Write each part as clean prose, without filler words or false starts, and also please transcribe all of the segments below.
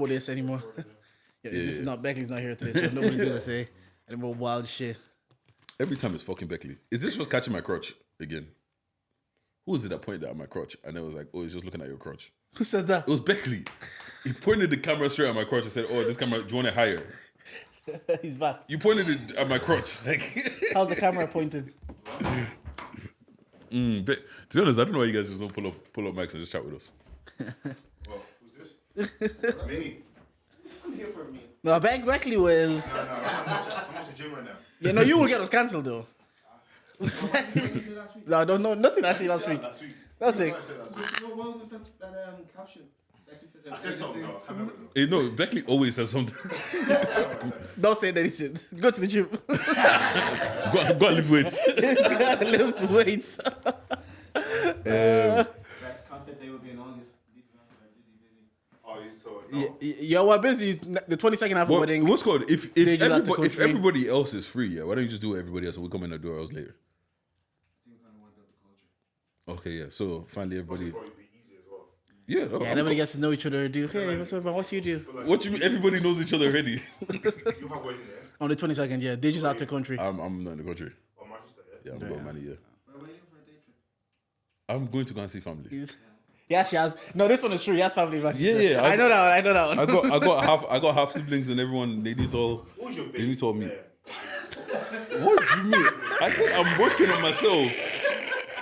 about this anymore. This is not Beckley's not here today, so nobody's gonna say any more wild shit. Every time it's fucking Beckley. Is this what's catching my crotch again? Who was it that pointed at my crotch? And it was like, oh, he's just looking at your crotch. Who said that? It was Beckley. He pointed the camera straight at my crotch and said, oh, this camera, do you want it higher? He's back. You pointed it at my crotch. Like, How's the camera pointed? but to be honest, I don't know why you guys just don't pull up mics and just chat with us. Well, who's this? Me. I'm here for a meal. No, Beckley will. No, I'm not the gym right now. Yeah, no, you will get us cancelled though. No, I don't know. Nothing actually last week. Nothing. What was that caption? I said something. No, I can't remember. No, Beckley always says something. Don't say anything. Go to the gym. go and lift weights. Lift weights. Next content day will be in August. These men are busy. Oh, so no. Yeah, we're busy. The 22nd after wedding. What's called? If Country. everybody else is free, why don't you just do everybody else and we'll come in and do ours later? I think we kind of want to build the culture. Okay, yeah. So finally everybody. Probably be easier as well. Yeah, Yeah, everybody gets to know each other. Do hey, what's up? What you do? What you mean? Everybody knows each other already. You have wedding there? On the 22nd, yeah. They just out the country. I'm not in the country. Oh, Manchester, yeah? Yeah, I'm going money. Yeah, Where are you for a day trip? I'm going to go and see family. Yeah, she has. No, this one is true. He has family in Manchester. Yeah, I know that one. I got half siblings and everyone. They need all. Who's your They baby? need all me. Yeah. What do you mean? I said I'm working on myself.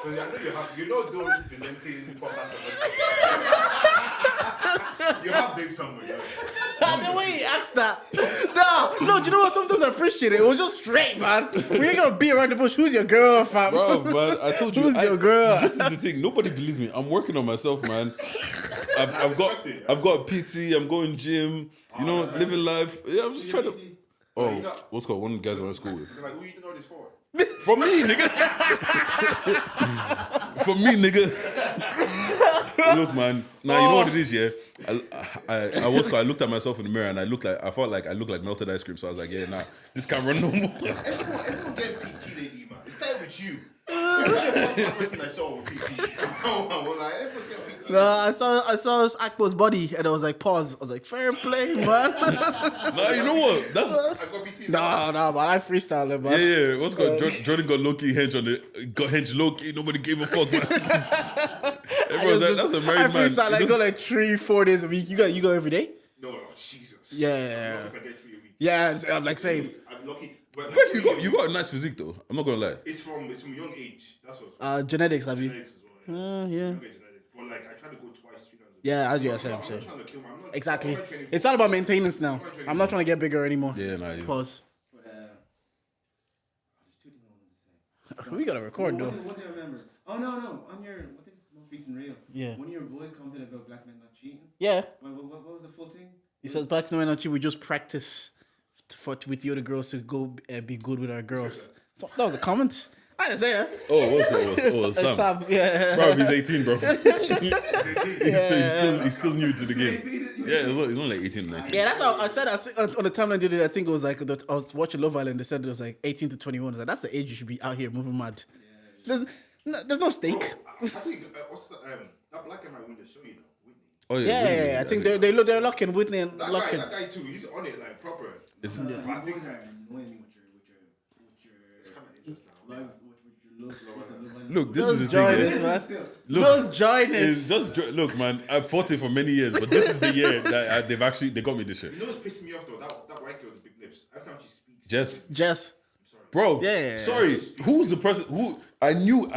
Because I know you know those presenting podcasts. You have big somewhere. Yeah. The way he asked that. No, do you know what? Sometimes I appreciate it. It was just straight, man. We ain't gonna beat around the bush. Who's your girl, fam? Bro, man, I told you. Who's your girl? This is the thing. Nobody believes me. I'm working on myself, man. I've got PT. I'm going gym. You know, living life. Yeah, I'm just trying to. Oh, what's called? One of the guys I went to school with. Like, who you know this for? For me, nigga. For me, nigga. Look, man. Now you know what it is, yeah. I looked at myself in the mirror and I felt like I looked like melted ice cream. So I was like, yeah, nah, this can't run no more. Everyone get PT lately, man. It started with you. That's the person I saw with PT. I was like, everyone's getting PT. No, I saw Akbo's body and I was like, pause. I was like, fair play, man. Nah, you know what? That's I got PT. No, man. I freestyle it, man. yeah. What's called? Jordan got low-key hench on it. Got hench low-key. Nobody gave a fuck, man. Everyone's like, that's a married man. I freestyle. I go like 3-4 days a week. You go every day? No, Jesus. Yeah. If I get 3 a week. Yeah, I'm like saying. I'm lucky. But But you got a nice physique though. I'm not gonna lie. It's from young age. That's what. Genetics, have you? Genetics as well. Yeah. Young age genetics. But like, I try to go twice, 3 times. Yeah, as you are I'm saying. not trying to kill my. I'm not, Exactly. I'm not training for- It's all about maintenance now. I'm not trying to get bigger anymore. Yeah, nah. Yeah. Pause. But there's 2 things I wanted to say. We gotta record though. What did I remember? Oh no! On your, I think it's the most recent reel. Yeah. One of your boys commented about black men not cheating. Yeah. What was the full thing? He says back in we just practice with the other girls to go be good with our girls. So that was a comment. I didn't say it. Oh, Sam. Sam. Yeah. Bro, he's 18, bro. he's still new to the game. Yeah, he's only like 18 or 19. Yeah, that's what I said. On the timeline the other day, I think it was like I was watching Love Island. They said it was like 18 to 21. I was like, that's the age you should be out here moving mad. There's no stake. I think what's that black guy might win the show, you know, Whitney. Oh Yeah. I think they're locking Whitney and That locking. guy too. He's on it like proper. It's- But I think annoying me with your. It's kind of interesting. Like with your Look, this is the Join thing. us, Yeah. man. Look, Just join It's us. look, man. I've fought it for many years, but this is the year that they got me this shit. You know what's pissing me off though? That white girl with the big lips. Every time she speaks. Jess. Bro, Yeah. sorry. Who's the person who I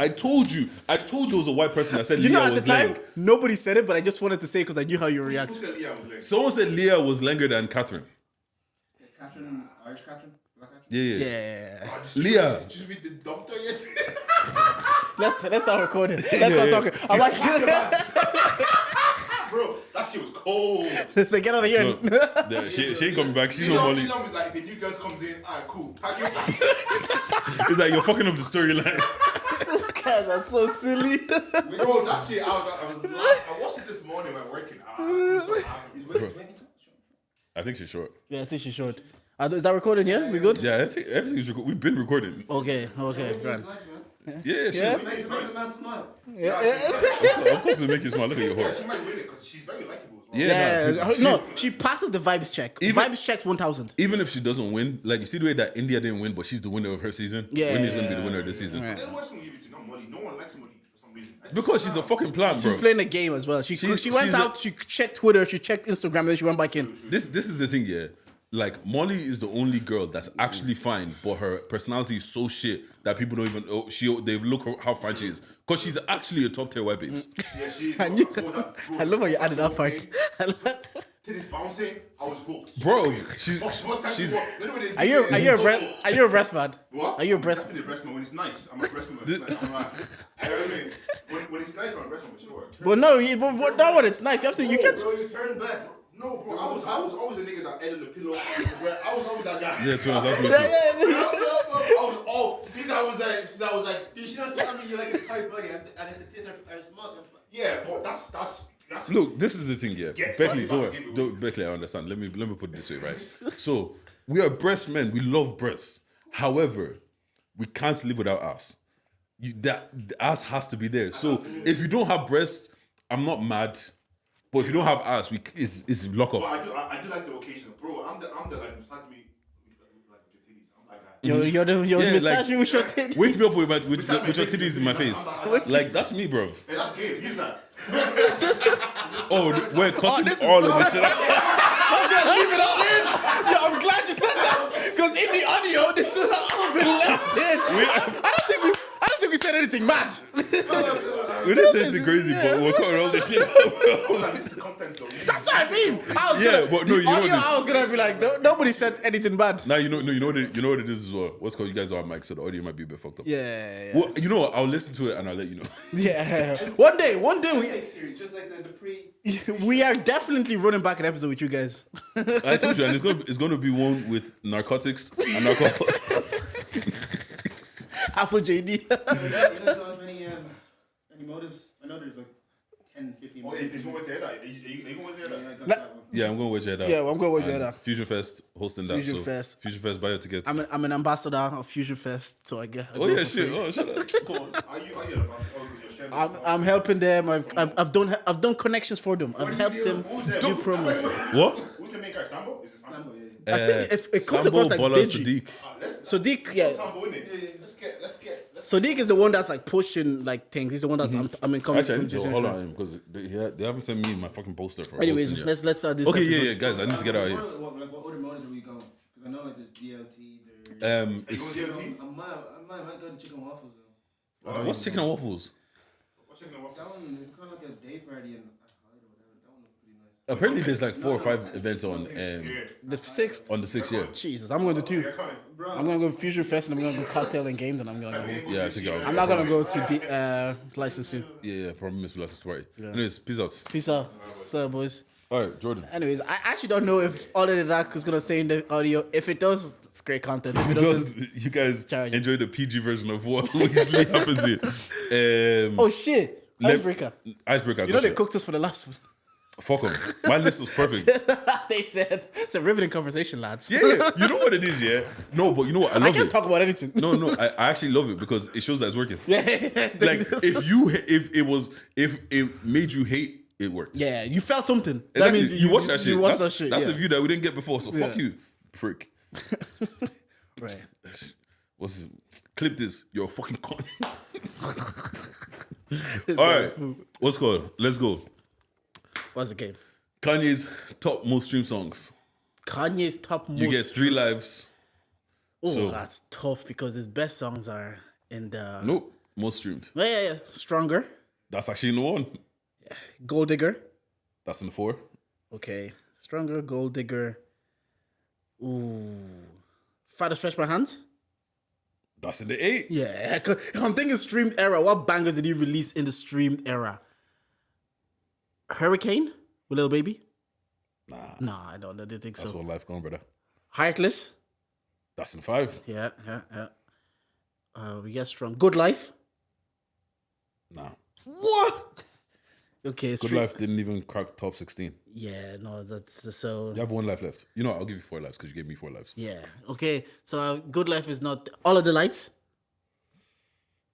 told you it was a white person that said You know, Leah at the was time, lame. nobody said it, but I just wanted to say because I knew how you Who react. said Leah was like? Someone said Leah was longer than Catherine. Catherine, Irish Catherine, black Catherine. Yeah. Yeah. Leah. Just with the doctor yesterday. Let's start recording. Let's start talking. I'm like, Bro, that shit was cold. let's get out of here. No, yeah, she ain't coming back. She's no Molly. Elon was like, if a new girl comes in, alright, cool. Pack your bags. It's like you're fucking up the storyline. These guys are so silly. Bro, that shit, I was laughing. I watched it this morning when working. I think she's short. Yeah, I think she's short. Is that recording? Yeah, we good? Yeah, I think everything's we've been recording. Okay, grand. Yeah, she, Yeah? Makes a man smile. Yeah. of course it'll make you smile. Look at your Yeah, horse. she might win it because she's very likable. well. Yeah, No, she passes the vibes check. Vibes checks 1,000. Even if she doesn't win, like you see the way that India didn't win, but she's the winner of her season. Yeah. Whitney's gonna be the winner of this season Then what's gonna give it to not Molly? No one likes somebody for some reason. because she's a fucking plant, bro. She's playing a game as well. She went she's out, she checked Twitter, she checked Instagram, then she went back in. This is the thing, yeah. Like Molly is the only girl that's actually fine, but her personality is so shit that people don't even. Oh, they look how fine she is because she's actually a top tier white babes. Yeah, she. I love how you added that part. To this bouncing, I was hooked. Bro, She's. Are you a breast man? What? Are you a I'm breast? definitely a breast man when it's nice. I'm a breast man when it's nice. I mean, when it's nice, I'm a breast man for sure. But no, but not when it's nice. You have to. You can't. Bro, you turn back. No, bro, I was always a nigga that ate on the pillow. I was always that guy. Yeah, to be honest, I was all since I was like. You should not tell me you're like a tight buddy and if the tits are small. Yeah, but that's. You have to Look, this is the thing, yeah. Get Beckley, something back in, Beckley, I understand. Let me put it this way, right? So we are breast men. We love breasts. However, we can't live without ass. The ass has to be there. So if you don't have breasts, I'm not mad. But if you don't have ass, it's lock off. But I do like the occasion, bro. I'm the like start me like with your titties. I'm like that. You're Yeah, massaging with your titties. Wake me up with your titties in my face. Like that's me, bro. Hey, that's game. Use that. Oh, we're cutting this is all of this shit out. I'm gonna leave it all in. Yo, I'm glad you said that because in the audio, this would have been left in. I don't think we said anything mad. We didn't say anything crazy, but we're cutting all this shit out. This is the contents though. That's what I mean. But no, you know audio, this. I was gonna be like, nobody said anything bad. Now you know what it is as well. What's called? You guys are on mic, so the audio might be a bit fucked up. Yeah. Well, you know what? I'll listen to it and I'll let you know. Yeah. One day Series, just like the pre. we are definitely running back an episode with you guys. I told you, and it's gonna be one with narcotics and alcohol. Apple JD. You guys don't have any motives? I know there's like 10, 15 Oh, motives. is you going to say that? Are you going to say Yeah, I that? got that one. Yeah, I'm going to watch it out. Yeah, well, I'm gonna watch it And out. Fusion Fest hosting that. Fusion so Fest. Fusion Fest, buy your tickets. I'm an ambassador of Fusion Fest, so I get. I oh go yeah, for shit. free. Oh, shut up. Come on. Are you about to I'm helping them. I've done connections for them. I've helped them do promo. What? Who's the main guy? Sambo? Is it Sambo? Sambo, yeah. I think if it comes Sambo, across like Bola, Deji. Sadiq. Sadiq, yeah. Sambo in it. Let's get. Sadiq is the one that's like pushing like things. He's the one that's I'm in Actually, I need to conversation. hold on because they haven't sent me my fucking poster for. Anyways, hosting yet. let's start this. Okay, episode. guys, I need to get out of here. What other motives are we going? Because I know like there's DLT. There's. It's, You going to DLT? I might go to chicken waffles though. what's chicken and waffles? What's your name? That one is kind of like a day party and or whatever. That one looks pretty nice. Apparently, there's like 4 or 5 events on The 6th. on the 6th year. Jesus, I'm going to 2. You're coming. I'm going to go to Fusion Fest and I'm going to go cocktail and games and I'm going to go. Yeah, I think I'm not going to go to the license soon. Yeah, probably miss license party. Anyways, peace out. Peace out. So, boys. All right, Jordan. Anyways, I actually don't know if all of that is going to stay in the audio. If it does, it's great content. If it doesn't, Because you guys Charge. enjoy the PG version of what usually happens here. oh shit. Icebreaker. Icebreaker. You know they cooked us for the last one. Fuck them. My list was perfect. They said it's a riveting conversation, lads. Yeah, you know what it is, yeah? No, but you know what? I I love can't it. talk about anything. No, I actually love it because it shows that it's working. Yeah. Like if it made you hate, it worked. Yeah, you felt something. That Exactly. means you watched that shit. You watched That's that shit. That's yeah. a view that we didn't get before. So fuck Yeah. you, prick. Right. What's this? Clip this. You're a fucking con. All right. What's called? Let's go. What's the game? Kanye's top most streamed songs. Kanye's top most. You get 3 lives. Oh, so- that's tough because his best songs are in the. Nope. Most streamed. Yeah. Stronger. That's actually in the 1. Gold Digger. That's in the 4. Okay. Stronger, Gold Digger. Ooh. Father Stretch My Hands. That's in the 8. Yeah. 'Cause I'm thinking streamed era. What bangers did he release in the streamed era? Hurricane with Lil Baby? Nah, I don't think That's so. what life gone, brother. Heartless? That's in 5. Yeah. We get Strong. Good Life? Nah. What? Okay, Good Life didn't even crack top 16. Yeah, no, that's so. You have 1 life left. You know what? I'll give you 4 lives because you gave me 4 lives. Yeah. Okay. So Good Life is not All of the Lights.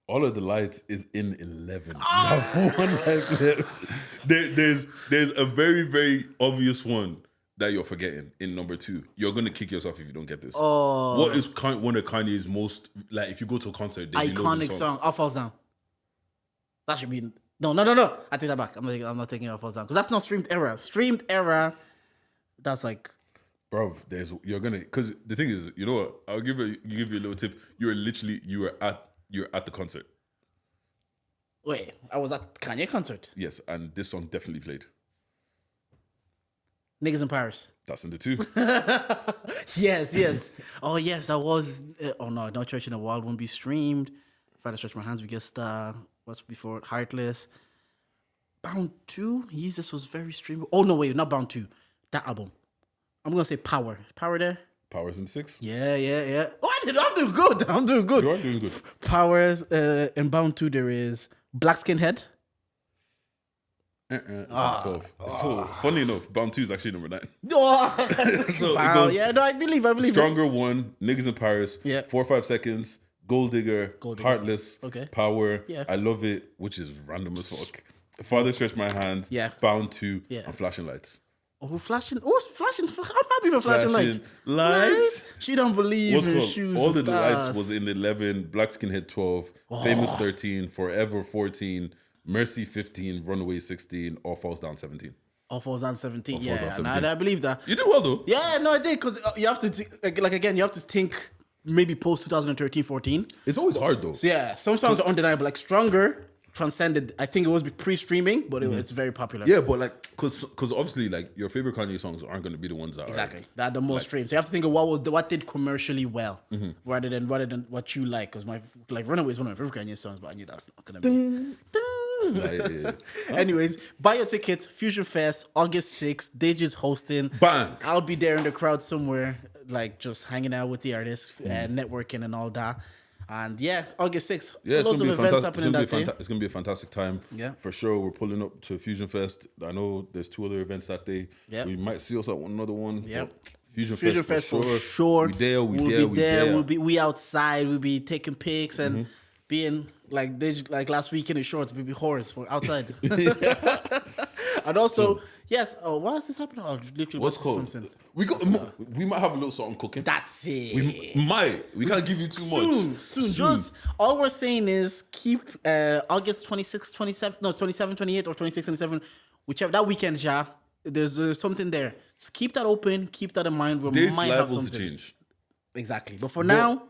All of the Lights is in 11. You have one life left. There's a very, very obvious one that you're forgetting in number 2. You're going to kick yourself if you don't get this. What is one of Kanye's most, like, if you go to a concert, they love Iconic this song. All Falls Down. That should be... No. I take that back. I'm not taking All Falls Down. Because that's not streamed era. Streamed era, that's like... Bro, because the thing is, you know what? I'll give you a little tip. You were at the concert. Wait, I was at Kanye concert. Yes, and this song definitely played. Niggas in Paris. That's in the 2. Yes. Oh, yes, that was... oh, no Church in the Wild won't be streamed. If I had to stretch my hands, we get what's before it? Heartless. Bound 2? Yeezus was very streamed. Oh, no, wait, not Bound 2. That album. I'm going to say Power. Power there? Power's in 6. Yeah. Oh, I'm doing good. You are doing good. Powers, in Bound 2, there is Black Skinhead. It's in 12. So, funny enough, Bound 2 is actually number 9. Oh, So wow. it goes Yeah, no, I believe it. Stronger 1, Niggas in Paris, Yeah. 4 or 5 Seconds, Gold Digger, Heartless, Okay. Power, Yeah. I Love It, which is random as fuck. Father Stretch My Hands, Yeah. Bound 2, Yeah. and Flashing Lights. Oh, flashing. I'm happy for flashing lights. Lights. She don't believe What's in called? shoes. All and the stars. Lights was in 11, Black Skinhead 12, Famous 13, Forever 14, Mercy 15, Runaway 16, All Falls Down 17. All Falls Down 17. Falls Down Yeah, 17. I believe that. You did well though. Yeah, no, I did because you have to you have to think maybe post 2013, 14. It's always hard though. So yeah, some songs are undeniable. Like Stronger transcended. I think it was pre-streaming, but it's very popular. Yeah, but like, cause obviously, like your favorite Kanye songs aren't going to be the ones that Exactly. are That the most streamed. So you have to think of what did commercially well, rather than what you like. Because my Runaway is one of my favorite Kanye songs, but I knew that's not gonna be. like, Anyways, buy your tickets. Fusion Fest, August 6th. Deji's hosting. Bang. I'll be there in the crowd somewhere, like just hanging out with the artists, networking and all that. And yeah, August 6th. Yeah, it's loads gonna of be events fantastic. happening that day. It's gonna be a fantastic time. Yeah. For sure. We're pulling up to Fusion Fest. I know there's 2 other events that day. Yep. We might see us at another one. Yep. but Fusion Fusion Fest Fest for sure. We there. We outside. We'll be taking pics and being like last week in the shorts. We'll be whores for outside. And also, yes. Oh, why is this happening? Oh, literally, What's called? something. We might have a little something cooking. That's it. We can't give you too much. Soon. Just all we're saying is keep August 26, 27, no, 27, 28, or 26, 27, whichever that weekend, yeah. There's something there. Just keep that open. Keep that in mind. We Dates might have liable to something. change. Exactly. But for now,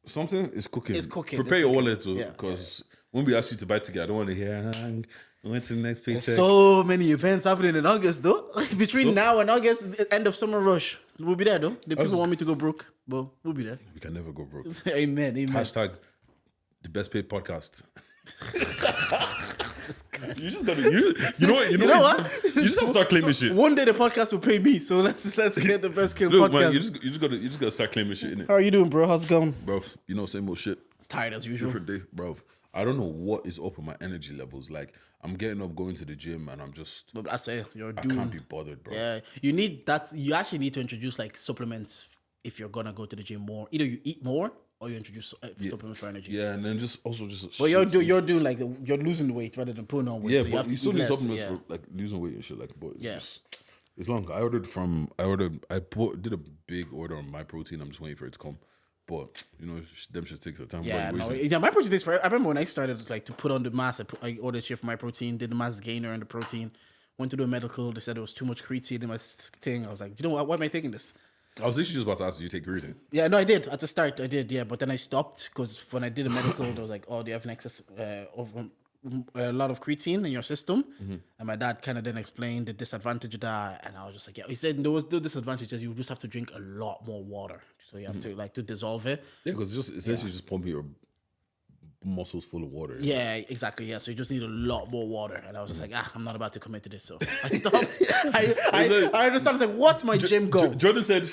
Something is cooking. It's cooking, Prepare it's your cooking. wallet too, Yeah. because when we ask you to buy together, I don't want to hear. I went to the next paycheck. so many events happening in August, though. Between now and August, end of summer rush, we'll be there, though. The people want me to go broke, but we'll be there. We can never go broke. Amen. Hashtag the best paid podcast. You just gotta, you know what? You just have to start claiming shit. One day the podcast will pay me, so let's get the best kid Look, podcast. man, you just gotta start claiming shit, innit? How are you doing, bro? How's it going? Bro, you know, same old shit. It's tired as usual. Different day, bro. I don't know what is up with my energy levels. Like, I'm getting up, going to the gym, and I'm just, But I say I can't be bothered, bro. Yeah, you need that. You actually need to introduce like supplements if you're gonna go to the gym more. Either you eat more or you introduce supplements for energy. Yeah, and then just. But you're doing like you're losing weight rather than putting on weight. Yeah, so you but have you to still eat need less. supplements Yeah. for like losing weight and shit. Like, but it's Yeah. just, it's long. I did a big order on my protein. I'm just waiting for it to come. But you know, them should take some time. Yeah, But no, wait, yeah. My protein takes forever. I remember when I started like to put on the mass. I ordered shit for my protein, did the mass gainer and the protein. Went to do a medical. They said there was too much creatine in my thing. I was like, you know what? Why am I taking this? I was literally just about to ask, do you take creatine? Yeah, no, I did at the start. I did, yeah, but then I stopped because when I did a medical, there was like, oh, do you have an excess of a lot of creatine in your system? And my dad kind of then explained the disadvantage of that, and I was just like, yeah. He said there was no disadvantages. You just have to drink a lot more water, so you have to like to dissolve it. Yeah, because it's just essentially just pumping your muscles full of water. Yeah, exactly. Yeah, so you just need a lot more water, and I was just like, I'm not about to commit to this, so I stopped. I understand. I was like, what's my gym goal? Jordan said,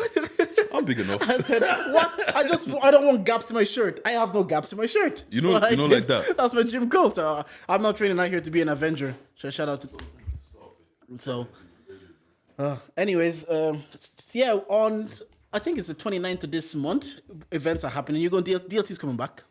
"I'm big enough." I said, what? I don't want gaps in my shirt. I have no gaps in my shirt. You know like that. That's my gym goal. So I'm not training out here to be an Avenger. So shout out to. So, anyways, yeah, on I think it's the 29th of this month, events are happening. You're going DLT's coming back.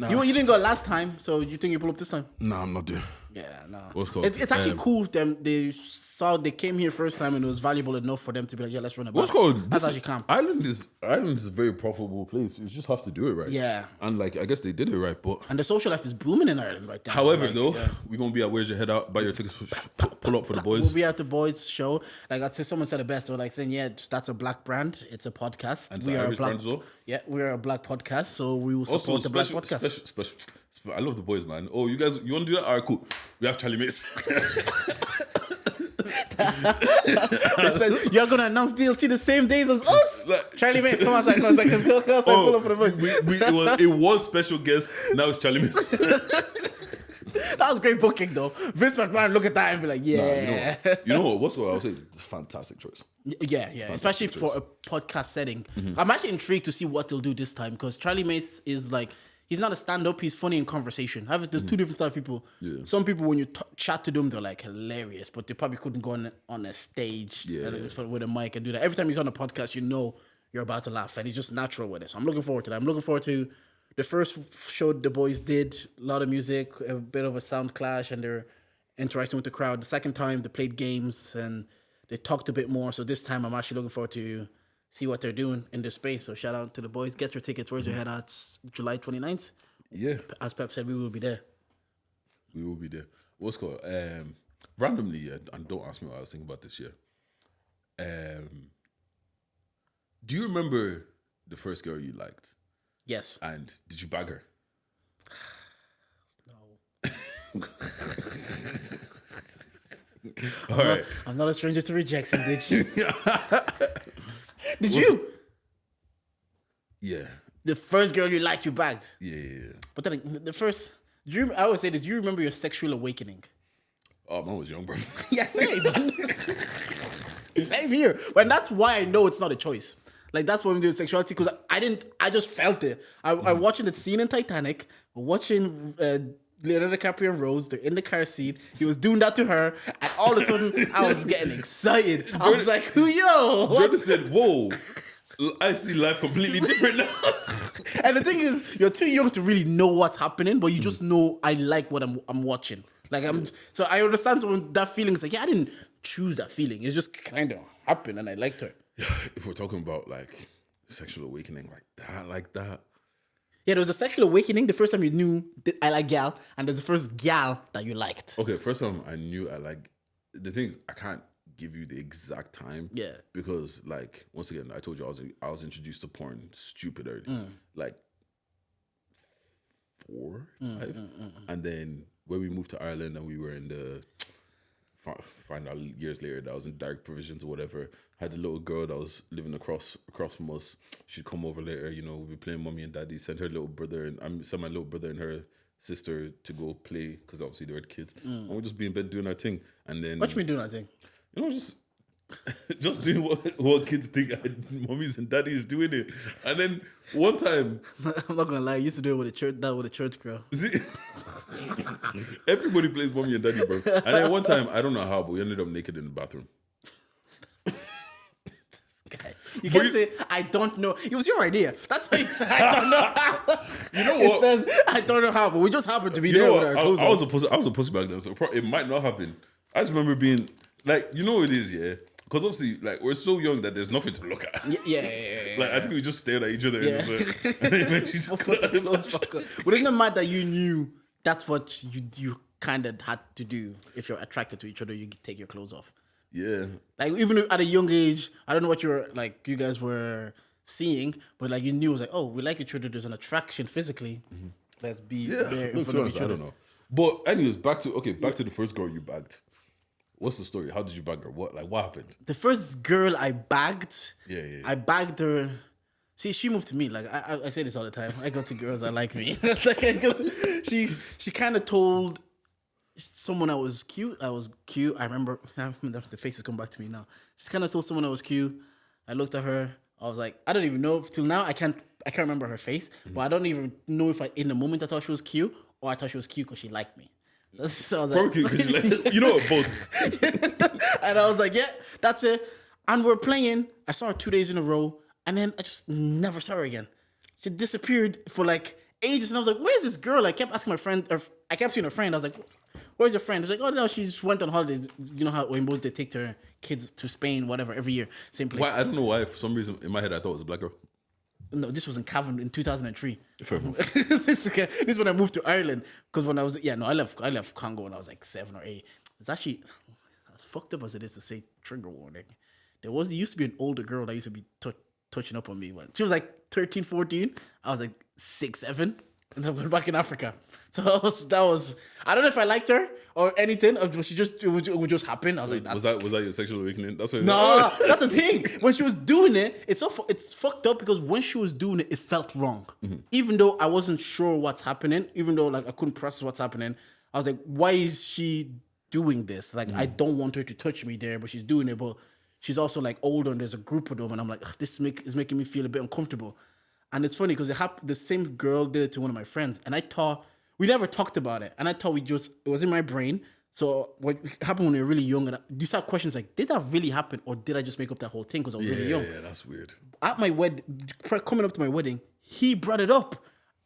You didn't go last time, so you think you pull up this time? Nah, I'm not doing. Yeah, no. What's called? It's actually cool. They came here first time and it was valuable enough for them to be like, yeah, let's run a What's battle. called? That's actually calm. Ireland is a very profitable place. You just have to do it right. Yeah. And like I guess they did it right, but And the social life is booming in Ireland right now. however Like, though, yeah. we're gonna be at Where's Your Head Out, buy your tickets, pull up for the boys. We'll be at the boys' show. Like I'd say, someone said it best. They're like saying, "Yeah, that's a black brand. It's a podcast. And it's an Irish brand as well? Yeah, we are a black podcast, so we will support Also, the black podcast." special. I love the boys, man. Oh, you guys, you want to do that? All right, cool. We have Charlie Mates. They said, "You're gonna announce DLT the same days as us." Like- Charlie, mate, come on, come on, pull up for the boys. it was special guest. Now it's Charlie Mates. That was great booking, though. Vince McMahon look at that and be like, "Yeah, You know what? What's what I would say? Fantastic choice. yeah." Especially for a podcast setting. I'm actually intrigued to see what they'll do this time because Charlie Mace is like. He's not a stand-up. He's funny in conversation. There's two different type of people. Yeah. Some people, when you chat to them, they're like hilarious, but they probably couldn't go on a stage with a mic and do that. Every time he's on a podcast, you know you're about to laugh, and he's just natural with it. So I'm looking forward to that. I'm looking forward to the first show the boys did. A lot of music, a bit of a sound clash, and they're interacting with the crowd. The second time, they played games and they talked a bit more. So this time, I'm actually looking forward to see what they're doing in this space. So shout out to the boys. Get your tickets. Where's your head at? July 29th. Yeah, As Pep said, we will be there. we will be there. What's called? Randomly, yeah, and don't ask me what I was thinking about this year. Do you remember the first girl you liked? Yes. And did you bag her? No. All right. I'm not a stranger to rejection, bitch. Did you? Yeah. The first girl you liked, you bagged. Yeah. But then the first, I always say this, do you remember your sexual awakening? Oh, man was young, bro. Yeah, same. Same here. But that's why I know it's not a choice. Like, that's why I'm doing sexuality, because I just felt it. I'm watching the scene in Titanic, watching Leonardo DiCaprio and Rose, they're in the car seat. He was doing that to her, and all of a sudden, I was getting excited. I was like, yo, what? Jordan said, whoa, I see life completely different now. And the thing is, you're too young to really know what's happening, but you just know I like what I'm watching. Like so I understand when that feeling is like, yeah, I didn't choose that feeling. It just kind of happened, and I liked her. If we're talking about like sexual awakening, like that. Yeah, there was a sexual awakening the first time you knew that I like gal, and there's the first gal that you liked. Okay, first time I knew I like. The thing is, I can't give you the exact time. Yeah. Because like once again, I told you I was introduced to porn stupid early, like 4, 5, and then when we moved to Ireland and we were in the. Find out years later that I was in Dark Provisions or whatever. Had a little girl that was living across from us. She'd come over later, we'd be playing Mummy and Daddy. Send her little brother and send my little brother and her sister to go play because obviously they were kids. And we'd just be in bed doing our thing. And then What you been doing, I think? just doing what kids think mummies and daddies doing it. And then one time, I'm not gonna lie, I used to do it with a church girl. see, everybody plays Mummy and Daddy, bro. And then one time, I don't know how, but we ended up naked in the bathroom. You can't say I don't know. It was your idea. That's why you said I don't know how. You know It what? says I don't know how, but we just happened to be You there know with what? our clothes I on. was a pussy back then, so it might not have been. I just remember being like, you know what it is, yeah? Because obviously, like, we're so young that there's nothing to look at. Yeah. Like, I think we just stared at each other Yeah. and just like, and then eventually just Put the clothes back on. But isn't it mad that you knew that's what you kind of had to do? If you're attracted to each other, you take your clothes off. yeah. Like, even at a young age, I don't know what you guys were seeing, but like you knew it was like, oh, we like each other. There's an attraction physically. Let's be there in No, to front be of honest, each I other. don't know. But anyways, back to the first girl you bagged. What's the story? How did you bag her? What happened? The first girl I bagged, Yeah. I bagged her. See, she moved to me. Like I say this all the time. I go to girls that like me. Like, she kind of told someone I was cute. I remember the faces come back to me now. She kind of told someone I was cute. I looked at her. I was like, I don't even know. Till now, I can't remember her face. But I don't even know if in the moment I thought she was cute or I thought she was cute because she liked me. So I was Probably like, because you know what, both. and I was like, yeah, that's it. And we're playing. I saw her 2 days in a row, and then I just never saw her again. She disappeared for like ages, and I was like, "Where's this girl?" I kept asking my friend, or I kept seeing a friend. I was like, "Where's your friend?" It's like, "Oh no, she just went on holidays." You know how Oimbos, they take their kids to Spain, whatever, every year, same place. Why? I don't know why. For some reason, in my head, I thought it was a black girl. No, this was in Cavan in 2003. Fair enough. this is when I moved to Ireland, because when I was I left Congo when I was like 7 or 8. It's actually as fucked up as it is to say, trigger warning. There used to be an older girl that used to be touching up on me when she was like 13, 14. I was like 6, 7, and then went back in Africa. So that was I don't know if I liked her or anything, or it would just happen. I was like, Was that your sexual awakening? That's what. no, that's the thing. When she was doing it, it's fucked up because when she was doing it, it felt wrong. Even though I wasn't sure what's happening, even though like I couldn't process what's happening, I was like, why is she doing this? Like, I don't want her to touch me there, but she's doing it. But she's also like older, and there's a group of them, and I'm like, ugh, this is making me feel a bit uncomfortable. And it's funny because the same girl did it to one of my friends, and I thought we never talked about it, and I thought it was in my brain. So what happened when you're really young, and you start questions like, did that really happen, or did I just make up that whole thing because I was really young? Yeah, that's weird. At my wedding, coming up to my wedding, he brought it up,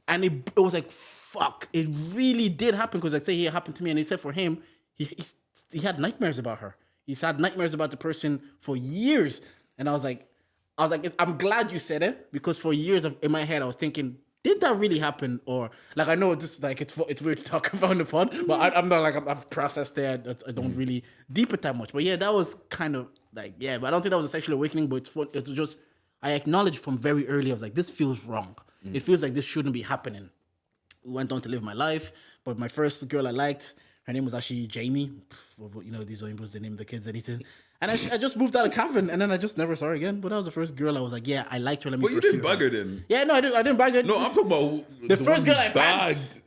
and it was like, fuck, it really did happen because like say it happened to me, and he said for him, he had nightmares about her. He's had nightmares about the person for years, and I was like, I'm glad you said it because for years in my head I was thinking, did that really happen? Or like I know it's like it's weird to talk about in the pod, but I'm not like I've processed it. I don't really deep it that much. But yeah, that was kind of like but I don't think that was a sexual awakening. But it's fun. It was just I acknowledged from very early. I was like, this feels wrong. It feels like this shouldn't be happening. Went on to live my life, but my first girl I liked, her name was actually Jamie. You know, these was the name of the kids, anything. And I just moved out of Cavan, and then I just never saw her again. But that was the first girl I was like, yeah, I liked her. Let me. But you didn't bag her then. Yeah, no, I didn't bag her. No, I'm talking about the first one girl you I bagged.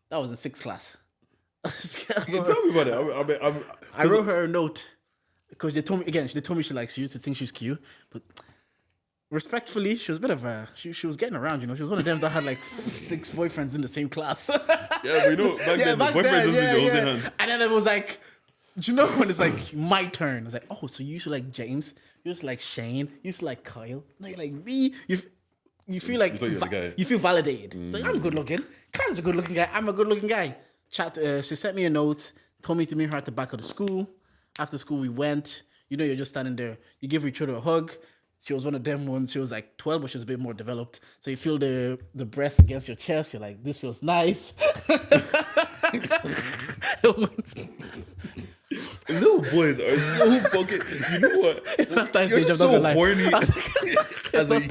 That was in 6th class. You tell me about it. I wrote her a note because they told me she likes you, to think she's cute, but. Respectfully, she was a bit of a she was getting around, you know. She was one of them that had like 6 boyfriends in the same class. Yeah, we know back then the boyfriends just be holding hands. And then it was like, do you know when it's like my turn? It's like, oh, so you used to like James, you used to like Shane, you used to like Kyle. Now you're like me. You feel like thought you were the guy. you feel validated. It's like, I'm good looking. Kyle's a good looking guy. I'm a good looking guy. She sent me a note, told me to meet her at the back of the school. After school, we went. You know, you're just standing there. You give each other a hug. She was one of them ones. She was like 12, but she was a bit more developed. So you feel the breast against your chest. You're like, this feels nice. Little boys are so fucking. You know what? It felt that You're stage, I'm not so gonna lie. horny. As a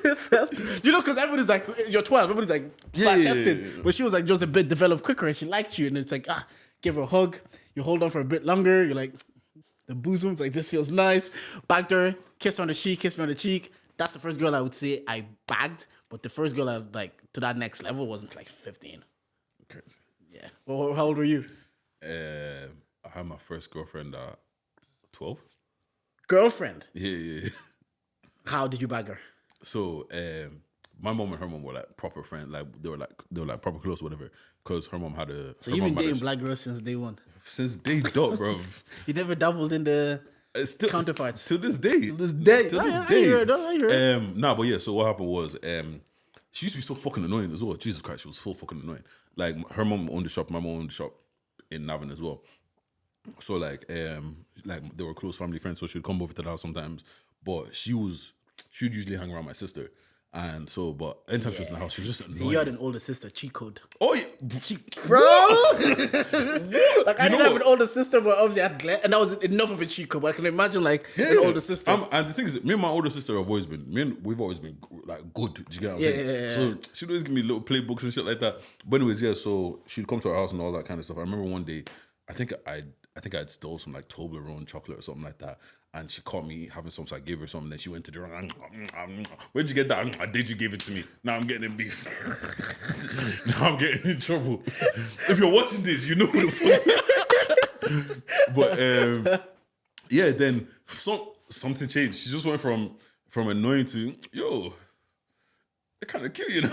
It felt, you know, because everybody's like, you're 12. Everybody's like flat chested. Yeah. But she was like just a bit developed quicker, and she liked you. And it's like, give her a hug. You hold on for a bit longer. You're like, the bosoms, like, this feels nice. Bagged her, kissed her on the cheek, kissed me on the cheek. That's the first girl I would say I bagged. But the first girl I like to that next level wasn't like 15. Crazy. Yeah. Well, how old were you? I had my first girlfriend at 12. Girlfriend. Yeah. How did you bag her? So my mom and her mom were like proper friends. Like they were like proper close, whatever. Because her mom had a. So you've been dating black girls since day one. Since day dot, bro. You never dabbled in the Still, counterparts. to this day. To this day. To this I day. hear it. Nah, but yeah. So what happened was, she used to be so fucking annoying as well. Jesus Christ, she was so fucking annoying. Like her mom owned the shop. My mom owned the shop in Navan as well. So like they were close family friends. So she'd come over to the house sometimes. But she'd usually hang around my sister. And so, but anytime she was in the house, she was just annoying. So you had an older sister, cheat code. Oh yeah, Bro! Like, I didn't have an older sister, but obviously I had Glenn, and that was enough of a cheat code. But I can imagine, like, an older sister. And the thing is, me and my older sister have always been, we've always been, like, good. Do you get what I'm saying? Yeah. So she'd always give me little playbooks and shit like that. But anyways, yeah, so she'd come to our house and all that kind of stuff. I remember one day, I think I'd stole some, like, Toblerone chocolate or something like that. And she caught me having some, so I gave her some. And then she went to the room. Where'd you get that? Did you give it to me? Now I'm getting in beef. Now I'm getting in trouble. If you're watching this, you know who the fuck. But yeah, then something changed. She just went from annoying to, yo, they're kind of cute, you know.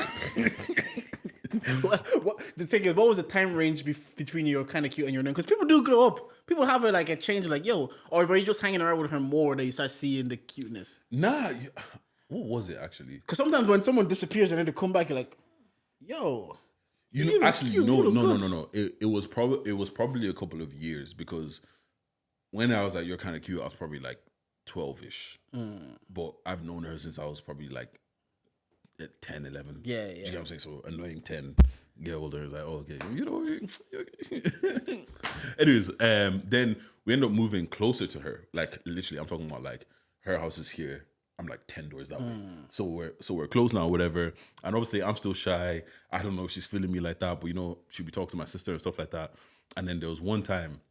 The thing is, what was the time range between you're kind of cute and you're annoying? Because people do grow up. People have a change, like, yo, or were you just hanging around with her more that you start seeing the cuteness? Nah, What was it actually? Because sometimes when someone disappears and then they come back, you're like, yo. You look know, actually, cute, you look good. no. It was probably a couple of years because when I was like, you're kind of cute, I was probably like 12-ish. But I've known her since I was probably like 10, 11. Yeah, Do you yeah. get what I'm saying? So annoying 10, get older. It's like, oh, okay, you know. Anyways, then we end up moving closer to her. Like literally, I'm talking about like her house is here. I'm like 10 doors that way. So we're close now, whatever. And obviously I'm still shy. I don't know if she's feeling me like that, but you know, she'd be talking to my sister and stuff like that. And then there was one time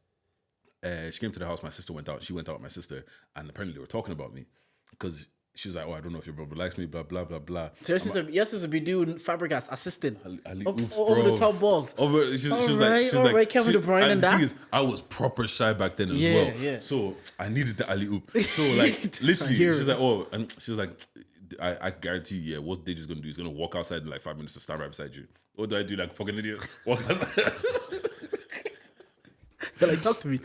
she came to the house, my sister went out, she went out with my sister, and apparently they were talking about me. Because she was like, oh, I don't know if your brother likes me, blah, blah, blah, blah. So your sister be doing Fabregas assistant. Oops, Over bro. the top balls. She was like, Kevin De Bruyne and the thing that. is, I was proper shy back then as Yeah, well. yeah. So I needed the alley oop. So like literally, hear she's it. like, oh, and she was like, I guarantee you, yeah, what Deji's gonna do is gonna walk outside in like 5 minutes to stand right beside you. What do I do, like fucking idiot? Walk outside. They're like, talk to me.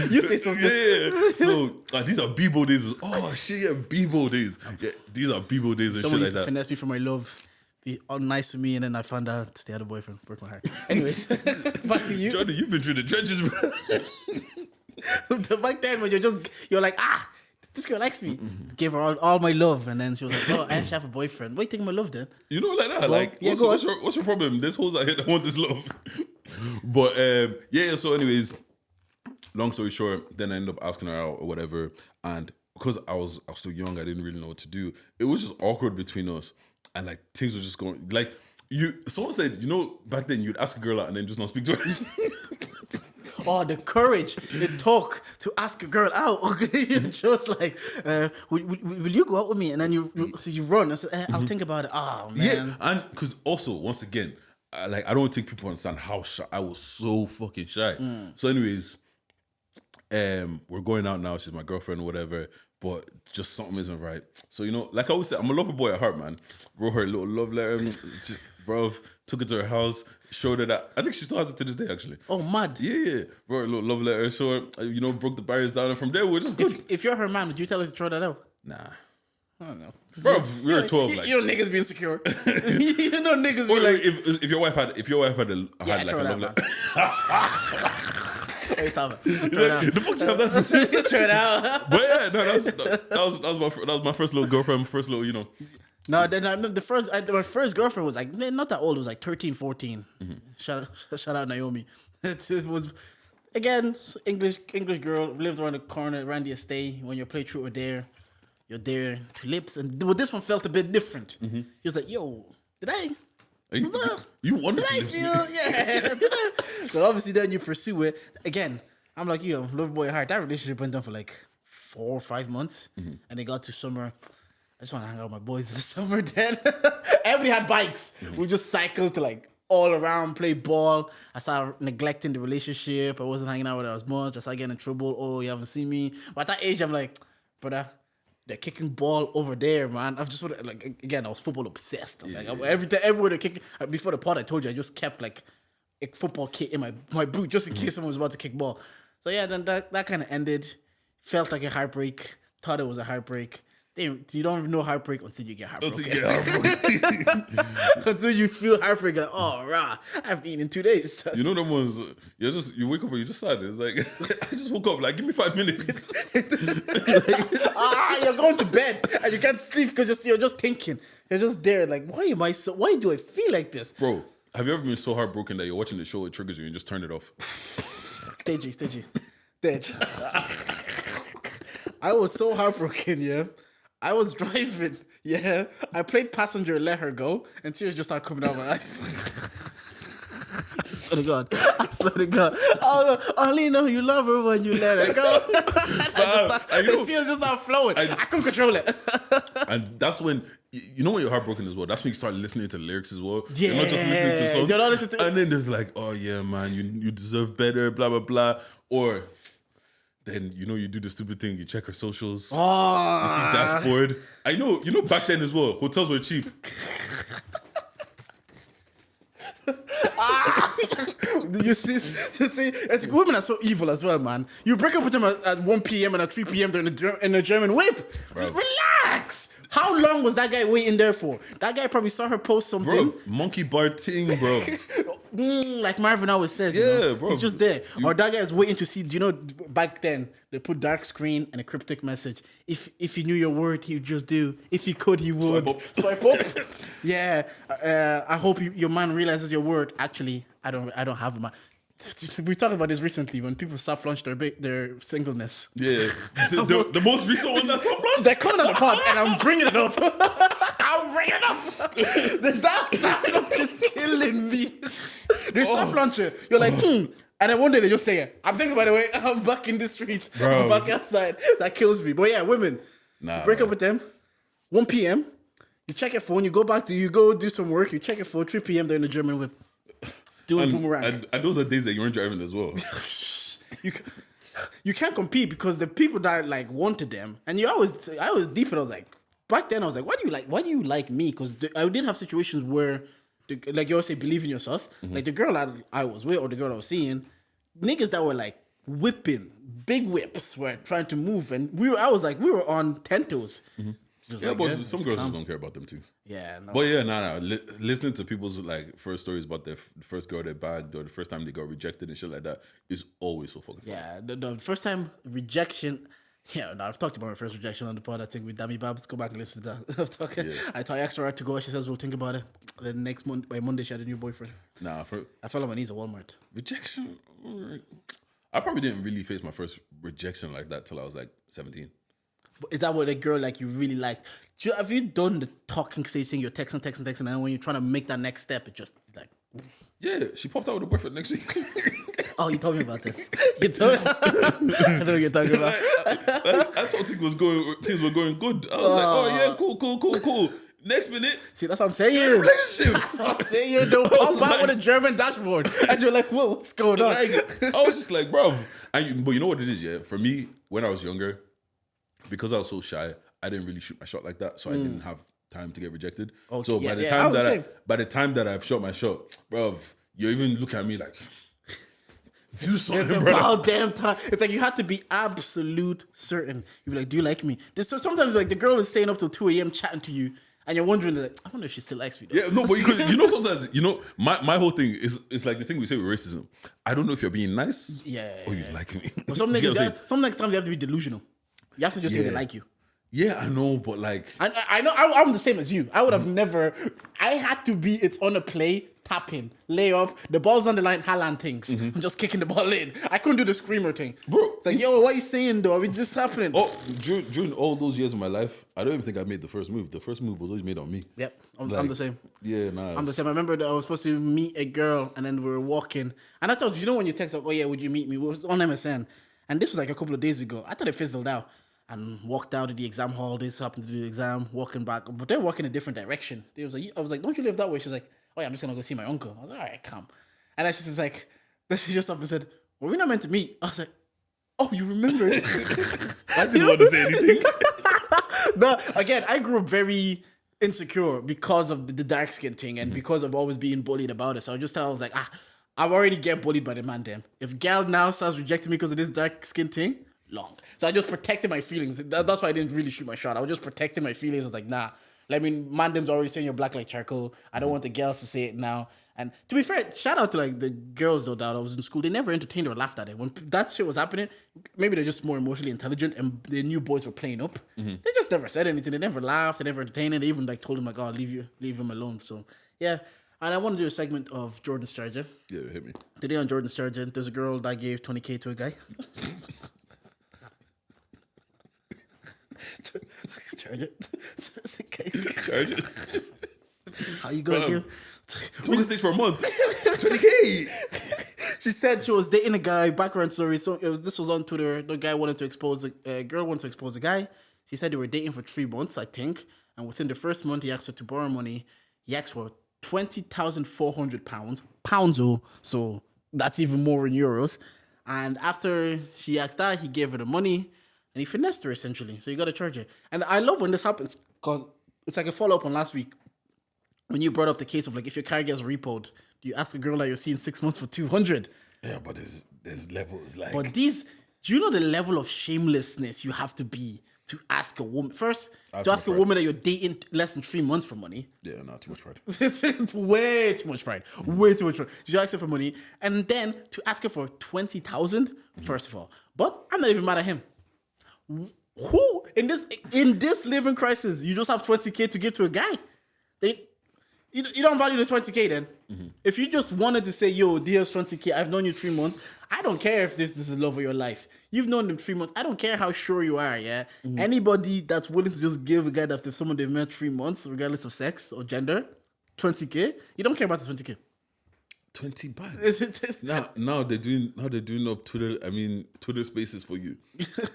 You say something. Yeah. So these are Bebo days. Oh shit, yeah, Bebo days. Yeah, these are Bebo days and Someone shit like used to that. finesse me for my love, be all nice to me, and then I found out they had a boyfriend. Broke my heart. Anyways, back to you. Jordan, you've been through the trenches, bro. Back then, when you're like, this girl likes me. Gave her all my love, and then she was like, oh, I actually have a boyfriend. Why you taking my love then? You know, like that. Well, Like, yeah, what's your problem? This hoes out here that want this love. But yeah. So, anyways, long story short, then I ended up asking her out or whatever, and because I was so young, I didn't really know what to do. It was just awkward between us, and like things were just going like Someone said, you know, back then you'd ask a girl out and then just not speak to her. Oh, the courage it took to ask a girl out. Okay, you're just like, will you go out with me? And then you run. I said, I'll think about it. Oh man. Yeah, and because also once again, I don't think people understand how shy I was. So fucking shy. So, anyways, we're going out now. She's my girlfriend or whatever. But just something isn't right. So, you know, like I always say, I'm a lover boy at heart, man. Wrote her a little love letter, bro. Took it to her house, showed her that. I think she still has it to this day, actually. Oh, mad. Yeah. Wrote her a little love letter, showed her, you know, broke the barriers down. And from there, we're just good. If you're her man, would you tell her to throw that out? Nah. I don't know. Bro, we were 12. Like, you know niggas being insecure. You know niggas be or like, if your wife had like throw a that, love letter. Hey, stop it. Throw it out. The fuck you have that? Throw it out. But yeah, no, that was my first little girlfriend, first little, you know. No, then I remember my first girlfriend was like not that old. It was like 13, 14. Shout out Naomi. It was again English girl, lived around the corner, around the estate. When you play truth or dare, you're there to lips, and but this one felt a bit different. He was like, "Yo, did I?" You wanted Did I to feel? Yeah. Did I? So obviously, then you pursue it again. I'm like, you know, love boy heart. That relationship went on for like 4 or 5 months, and they got to summer. I just want to hang out with my boys in the summer. Then everybody had bikes. We just cycled to like all around, play ball. I started neglecting the relationship. I wasn't hanging out with her as much. I started getting in trouble. Oh, you haven't seen me. But at that age, I'm like, brother, they're kicking ball over there, man. I've just like again, I was football obsessed. I was like everywhere they're kicking. Before the pod, I told you I just kept like a football kit in my boot just in case someone was about to kick ball. So yeah, then that kind of ended. Felt like a heartbreak. Thought it was a heartbreak. You don't even know heartbreak until you get heartbroken. Until you feel heartbreak, like, oh, rah, I've eaten in 2 days. You know them ones, you wake up and you're just sad. It's like, I just woke up, like, give me 5 minutes. You're going to bed and you can't sleep because you're just thinking. You're just there, like, why do I feel like this? Bro, have you ever been so heartbroken that you're watching the show, it triggers you and just turn it off? Deji. I was so heartbroken, yeah. I was driving, yeah. I played passenger, let her go, and tears just started coming out my eyes. I swear to God. I only know you love her when you let her go. The tears just start flowing. I couldn't control it. And that's when, you know when you're heartbroken as well, that's when you start listening to lyrics as well. Yeah. You're not just listening to songs. You're not listening to and then there's like, oh yeah, man, you deserve better, blah, blah, blah. Or then, you know, you do the stupid thing, you check her socials. Oh. You see dashboard. I know, you know, back then as well, hotels were cheap. You see, it's women are so evil as well, man. You break up with them at 1 p.m. and at 3 p.m. they're in a German whip. Bro. Relax. How long was that guy waiting there for? That guy probably saw her post something. Bro, monkey bar ting, bro. Like Marvin always says, you Yeah, know, bro. it's just there. Or that guy is waiting to see. Do you know back then they put dark screen and a cryptic message? If he knew your word, he would just do. If he could, he would. Swipe up. Yeah. I hope your man realizes your word. Actually, I don't have a man. We talked about this recently when people soft launch their singleness. Yeah. The most recent one that's so blunt. They're coming on the pod and I'm bringing it up. I'm bringing it up. That's just killing me. They soft launch it. You're like, And then one day they just say, I'm single, by the way. I'm back in the streets. Bro. I'm back outside. That kills me. But yeah, women, break up with them. 1 p.m. You check your phone. You go do some work. You check your phone. 3 p.m. They're in the German whip. Doing boomerang. And those are days that you weren't driving as well. You can't compete because the people that like wanted them, and I was deep and I was like, back then I was like, why do you like me? Because I did have situations where, like you always say, believe in your sauce. Like the girl I was with or the girl I was seeing, niggas that were like whipping, big whips were trying to move, and we were on 10 toes. Yeah, but some girls just don't care about them too. Yeah, no. But yeah, listening to people's like first stories about their first girl they bagged or the first time they got rejected and shit like that is always so fucking fun. Yeah, the first time rejection. Yeah, no, I've talked about my first rejection on the pod. I think with Dami Babs. Go back and listen to that. I've talked. Yeah. I asked her to go. She says we'll think about it. The next month, by Monday, she had a new boyfriend. Nah, I fell on my knees at Walmart. rejection. I probably didn't really face my first rejection like that till I was like 17. But is that what a girl like you really liked? Have you done the talking stage thing? You're texting, and then when you're trying to make that next step, it just like. Yeah, she popped out with a boyfriend next week. Oh, you told me about this. You told me. I know what you're talking about. I thought things were going good. I was like, oh yeah, cool. Next minute, See, that's what I'm saying. relationship. That's what I'm saying. You don't pop out with a German dashboard, and you're like, whoa, what's going on? Like, I was just like, bro. But you know what it is, yeah? For me, when I was younger, because I was so shy, I didn't really shoot my shot like that, so I didn't have time to get rejected. Okay, So yeah, by the yeah, I time was the same. by the time that I've shot my shot, bro, you even look at me like, do It's something, bro. about damn time. It's like you have to be absolute certain. You're like, do you like me? Sometimes like the girl is staying up till 2 a.m. chatting to you, and you're wondering like, I wonder if she still likes me. Though. Yeah, no, but you know sometimes my whole thing is like the thing we say with racism. I don't know if you're being nice, or you like me. But some You get what I'm saying? sometimes you have to be delusional. You have to just say they like you. Yeah, I know, but like, I know I'm the same as you. I would have never. I had to be. It's on a play, tapping, lay up, the ball's on the line, Haaland things. I'm just kicking the ball in. I couldn't do the screamer thing, Bro. It's like, yo, what you saying though? It's just happening. oh, during all those years of my life, I don't even think I made the first move. The first move was always made on me. Yep, I'm Like, the same. Yeah, nah. I'm the same. I remember that I was supposed to meet a girl, and then we were walking, and I thought, you know, when you text like, oh yeah, would you meet me? It was on MSN, and this was like a couple of days ago. I thought it fizzled out. And walked out of the exam hall. This happened to do the exam, walking back, but they're walking a different direction. I was like, don't you live that way? She's like, oh yeah, I'm just gonna go see my uncle. I was like, all right, come. And then she's like, then she just up and said, were we not meant to meet? I was like, oh, you remember it? I didn't want to say anything. No, again, I grew up very insecure because of the dark skin thing and because of always being bullied about it. So I just thought, I was like, I've already get bullied by the man damn. If gal now starts rejecting me because of this dark skin thing, long. So I just protected my feelings. That's why I didn't really shoot my shot. I was just protecting my feelings. I was like, nah. Mandem's already saying you're black like charcoal. I don't want the girls to say it now. And to be fair, shout out to like the girls though that I was in school. They never entertained or laughed at it. When that shit was happening, maybe they're just more emotionally intelligent and the new boys were playing up. They just never said anything. They never laughed. They never entertained it. They even like told him like, oh, leave him alone. So yeah. And I want to do a segment of Jordan's Charger. Yeah, hit me. Today on Jordan's Charger, there's a girl that gave 20K to a guy. Charge it. How you gonna give? Took the stage for a month. 20K. She said she was dating a guy. Background story. So this was on Twitter. The guy wanted to expose a girl wanted to expose a guy. She said they were dating for 3 months, I think. And within the first month, he asked her to borrow money. He asked for £20,400 pounds. So that's even more in euros. And after she asked that, he gave her the money. And he finessed her, essentially. So you got to charge her. And I love when this happens, because it's like a follow-up on last week. When you brought up the case of, like, if your car gets repoed, do you ask a girl that you're seeing 6 months for 200? Yeah, but there's levels like. But do you know the level of shamelessness you have to be to ask a woman first That's to ask a pride. woman that you're dating less than 3 months for money. Yeah, no, too much pride. It's way too much pride. Way too much pride. You ask her for money, and then to ask her for 20,000. First of all, but I'm not even mad at him. Who in this living crisis, you just have 20K to give to a guy? You don't value the 20K then. If you just wanted to say, yo, here's 20K, I've known you 3 months. I don't care if this is the love of your life. You've known him 3 months. I don't care how sure you are, yeah? Anybody that's willing to just give a guy that if someone they've met 3 months, regardless of sex or gender, 20K, you don't care about the 20K. 20 bags. Now they're doing up Twitter Spaces for you.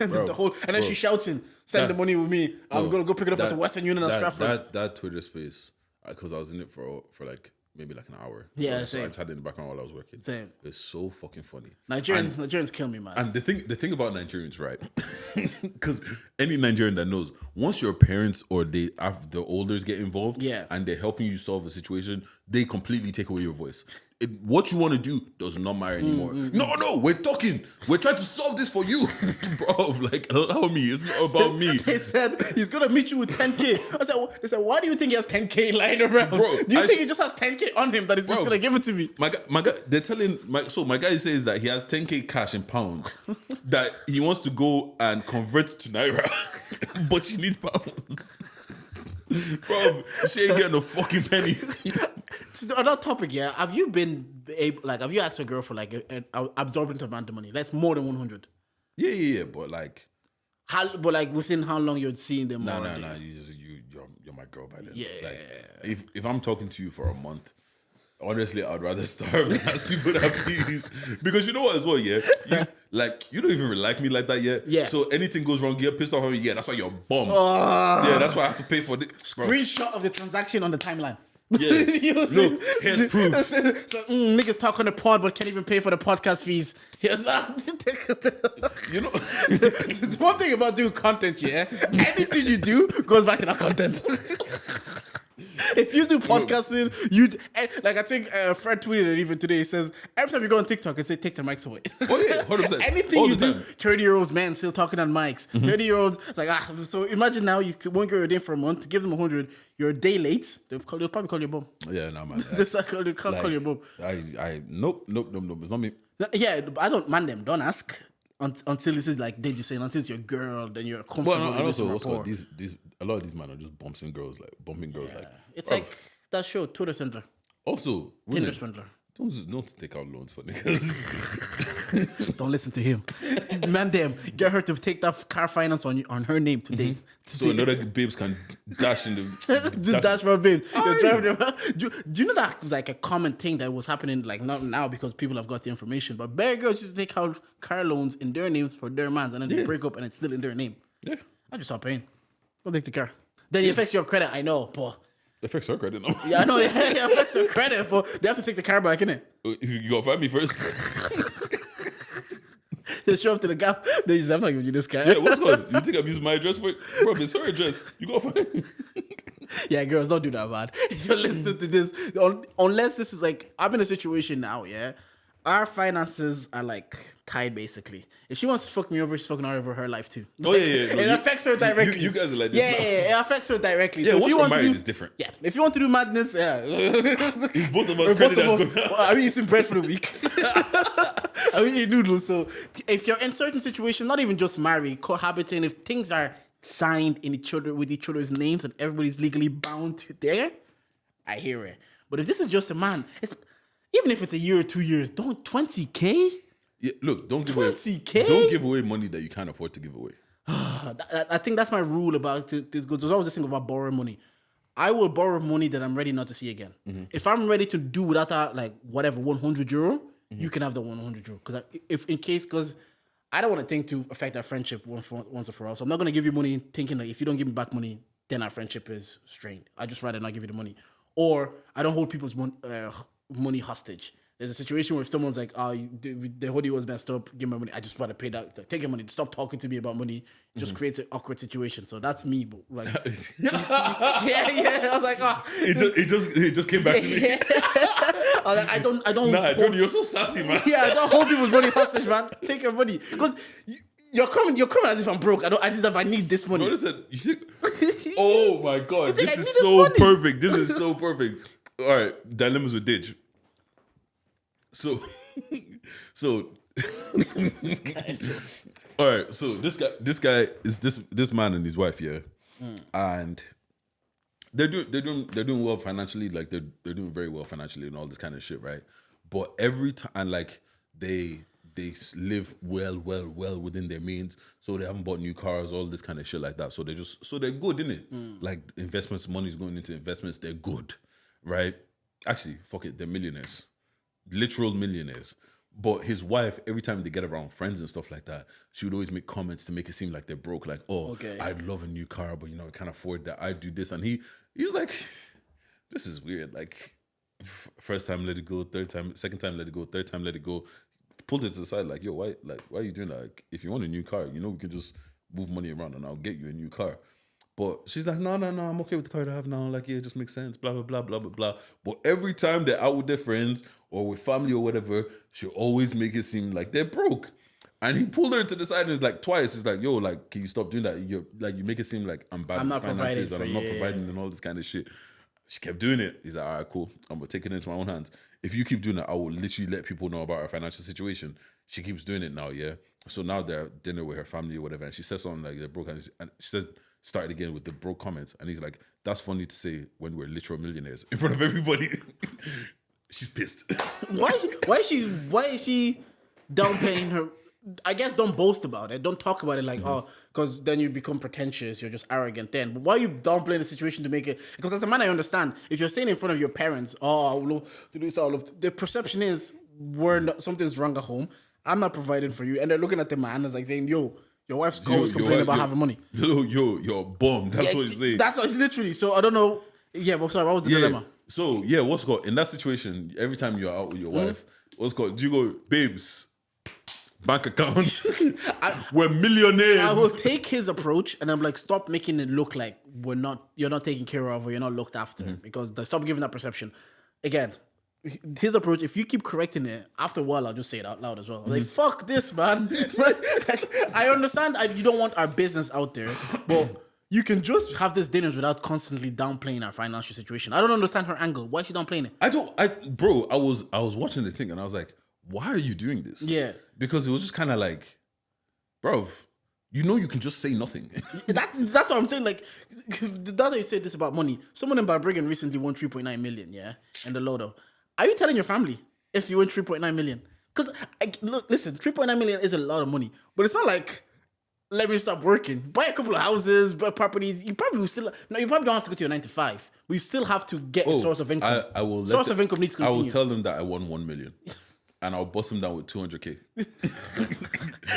And Bro, then she's shouting, send the money with me. I'm gonna go pick it up at the Western Union and Stratford. That Twitter Space, because I was in it for like maybe like an hour. Yeah, so same. I just had it in the background while I was working. Same. It's so fucking funny. Nigerians kill me, man. And the thing about Nigerians, right? Because any Nigerian that knows, once your parents or the elders get involved, Yeah. and they're helping you solve a situation, they completely take away your voice. What you want to do does not matter anymore. No, we're talking. We're trying to solve this for you, bro. Like, allow me. It's not about me. They said he's gonna meet you with 10K. They said, why do you think he has 10K lying around? Bro, do you think he just has 10K on him that he's just gonna give it to me? My guy, they're telling my guy says that he has 10K cash in pounds that he wants to go and convert to naira, but she needs pounds. Bro, she ain't getting a fucking penny. To another topic, yeah. Have you asked a girl for like an absorbent amount of money? That's more than 100. Yeah. But like, within how long you're seeing them? nah. already? You're my girl by then. Yeah. Like, if I'm talking to you for a month, honestly, I'd rather starve than ask people that please. Because you know what as well, yeah? You don't even like me like that yet. Yeah. So anything goes wrong, you get pissed off at me. Yeah, that's why you're bummed. Yeah, that's why I have to pay for this. Bro. Screenshot of the transaction on the timeline. Yeah. Look, here's proof. So niggas talk on the pod but can't even pay for the podcast fees. Here's You know, the one thing about doing content, yeah, anything you do goes back to that content. If you do podcasting, I think Fred tweeted it even today. He says every time you go on TikTok, it says take the mics away. Oh yeah, 100%. Anything All you the do, time. 30-year-olds man still talking on mics. 30-year-olds, it's like So imagine now you won't go a day for a month. Give them 100. You're a day late. They'll probably call you a bum. Yeah, no man. They can't call you a bum. Nope. It's not me. Yeah, I don't man them. Don't ask until this is like Deji saying until it's your girl, then you're comfortable. Well, and with also this what's rapport. called these a lot of these men are just bumping girls. It's bruv. like that show, Twitter Swindler. Also, Tinder women, Swindler. don't take out loans for niggas. Don't listen to him. Man, damn, get her to take that car finance on her name today. So another babes can dash in the That's right, babe. You're driving around. Do you know that was like a common thing that was happening, like not now because people have got the information, but better girls just take out car loans in their names for their mans, and then they break up and it's still in their name. Yeah. I just stop paying. Don't take the car. Then it affects your credit. I know, but It affects her credit now. yeah, I know it affects your credit, but they have to take the car back, innit? If you gotta find me first. They show up to the Gap. They just, I'm not giving you this car. Yeah, what's going? You think I'm using my address for it? Bro, it's her address. You gotta find me. Yeah, girls, don't do that, man. If you're listening to this, unless this is like, I'm in a situation now, yeah. Our finances are like tied, basically. If she wants to fuck me over, she's fucking over her life too. Oh, yeah. It affects her directly. You guys are like this Yeah, now. yeah, it affects her directly. Yeah, so if once you we're want to married, do, it's different. Yeah, if you want to do madness, yeah. If both of us Both credit of has us, gone- are we eating bread for the week? Are we eating noodles? So if you're in certain situations, not even just married, cohabiting, if things are signed with each other's names and everybody's legally bound to there, I hear it. But if this is just a man, even if it's a year or 2 years, don't 20K? Yeah, look, don't give away 20K? Don't give away money that you can't afford to give away. I think that's my rule about it. Because there's always this thing about borrowing money. I will borrow money that I'm ready not to see again. If I'm ready to do without that, like whatever, 100 euro, you can have the 100 euro. Because I don't want a thing to affect our friendship once and for all. So I'm not going to give you money thinking that if you don't give me back money, then our friendship is strained. I just rather not give you the money. Or I don't hold people's money hostage. There's a situation where if someone's like, oh, the hoodie was messed up, give me money. I just rather pay that. Like, take your money. Stop talking to me about money. It just creates an awkward situation. So that's me. But like, yeah. I was like, oh. It just came back to me. I was like, I don't. Nah, Jordan, you're so sassy, man. Yeah, I don't hold people's money hostage, man. Take your money. Because You're coming as if I'm broke. I need this money. Notice that you think, oh my god, think this I is need so this money? perfect. This is so perfect. All right, dilemmas with Didge. So, so, all right. So this guy is this man and his wife, yeah, and they're doing well financially. Like they're doing very well financially and all this kind of shit, right? But every time, and like they live well within their means, so they haven't bought new cars, all this kind of shit like that. So they're good, innit? Like investments, money's going into investments. They're good, right? Actually, fuck it, they're millionaires, literal millionaires. But his wife, every time they get around friends and stuff like that, she would always make comments to make it seem like they're broke. Like, oh, Okay. I'd love a new car, but I can't afford that. I do this, and he's like, this is weird. Like, first time let it go, second time let it go, third time let it go. Pulled it to the side, like, yo, why are you doing that? Like, if you want a new car, we can just move money around and I'll get you a new car. But she's like, no, I'm okay with the car I have now. Like, yeah, it just makes sense, blah, blah, blah, blah, blah, blah. But every time they're out with their friends or with family or whatever, she'll always make it seem like they're broke. And he pulled her to the side and it's like twice. He's like, yo, like, can you stop doing that? You make it seem like I'm bad I'm with not finances and providing I'm for not you, providing and all this kind of shit. She kept doing it. He's like, all right, cool. I'm going to take it into my own hands. If you keep doing that, I will literally let people know about her financial situation. She keeps doing it now, yeah? So now they're at dinner with her family or whatever, and she says something like they're broke, and she says, started again with the broke comments, and he's like, that's funny to say when we're literal millionaires in front of everybody. She's pissed. Why is she downplaying her? I guess don't boast about it. Don't talk about it like, because then you become pretentious. You're just arrogant then. But why are you downplaying the situation to make it? Because as a man, I understand. If you're saying in front of your parents, I would love to do this, the perception is something's wrong at home. I'm not providing for you. And they're looking at the man as like saying, yo, your wife's always complaining about having money. You're a bum. That's what you're saying. That's what it's literally. So I don't know. Yeah, but sorry, what was the dilemma? So, yeah, what's called, in that situation, every time you're out with your wife, what's called, do you go, babes, bank account, we're millionaires. I will take his approach and I'm like, stop making it look like you're not taken care of or you're not looked after because stop giving that perception. Again, his approach, if you keep correcting it, after a while, I'll just say it out loud as well. I'm like, fuck this, man. I understand you don't want our business out there, but you can just have these dinners without constantly downplaying our financial situation. I don't understand her angle. Why is she downplaying it? Bro, I was watching the thing and I was like, why are you doing this? Yeah. Because it was just kind of like, bro, you can just say nothing. That's what I'm saying. Like, the other you said this about money. Someone in Balbriggan recently won 3.9 million, yeah, in the lotto. Are you telling your family if you win 3.9 million? Because, look, listen, 3.9 million is a lot of money, but it's not like, let me stop working. Buy a couple of houses, buy properties. You probably don't have to go to your 9 to 5. We still have to get a source of income. I will source of income needs to continue. I will tell them that I won 1 million. And I'll bust them down with 200K.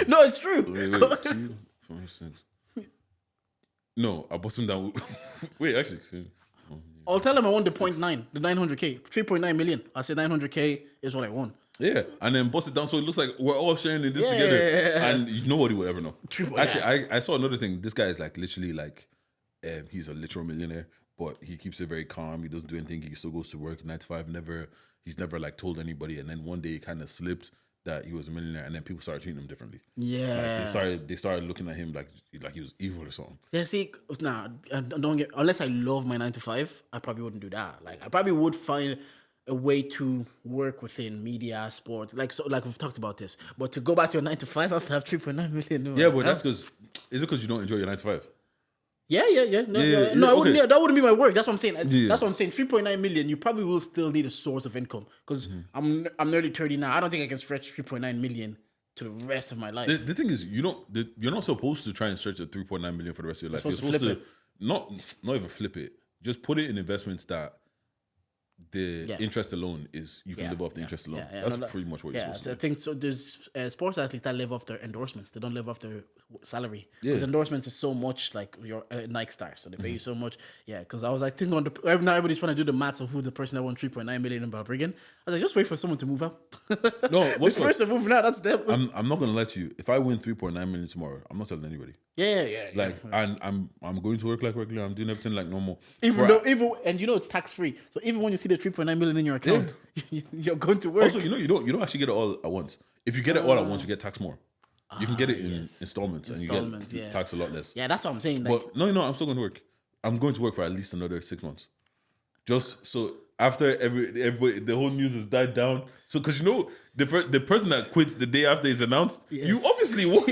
No, it's true. Wait, 2, 4, 6. No, I'll bust them down with... Wait, actually, 2. I'll tell them I won the 0.9, the 900K. 3.9 million. I said 900K is what I won. Yeah, and then bust it down so it looks like we're all sharing in this together. Yeah. And nobody would ever know. True, Actually, I saw another thing. This guy is like literally like, he's a literal millionaire, but he keeps it very calm. He doesn't do anything. He still goes to work 9 to 5. He's never like told anybody. And then one day he kind of slipped that he was a millionaire, and then people started treating him differently. Yeah. Like they started looking at him like he was evil or something. Yeah, see, unless I love my 9 to 5, I probably wouldn't do that. Like, I probably would find a way to work within media, sports, like we've talked about this. But to go back to your 9 to 5 after I have 3.9 million, no. Yeah, but that's because, is it because you don't enjoy your 9 to 5? Yeah. No, Yeah, I wouldn't. okay. That wouldn't be my work. That's what I'm saying. Yeah. That's what I'm saying. 3.9 million. You probably will still need a source of income because I'm nearly 30 now. I don't think I can stretch 3.9 million to the rest of my life. The thing is, you're not supposed to try and stretch at 3.9 million for the rest of your life. You're supposed to not even flip it. Just put it in investments that the interest alone is you can live off the interest alone. That's pretty much what you're supposed to do. I think so. There's sports athletes that live off their endorsements. They don't live off their salary because endorsements is so much like your Nike star, so they pay you so much. Yeah, because I was like thinking now everybody's trying to do the maths of who the person that won 3.9 million in Balbriggan. I was like, just wait for someone to move out. No, what's this person moving out? That's them. I'm not gonna lie to you. If I win 3.9 million tomorrow, I'm not telling anybody. Yeah. Like, and I'm going to work like regular. I'm doing everything like normal. Even and it's tax free. So even when you see the 3.9 million in your account, you're going to work. Also, you don't actually get it all at once. If you get it all at once, you get taxed more. You can get it in installments, and Installments, you get yeah. taxed a lot less. Yeah, that's what I'm saying. Like, But no, I'm still going to work. I'm going to work for at least another 6 months. Just so after everybody, the whole news has died down. So, because the person that quits the day after it's announced, you obviously won.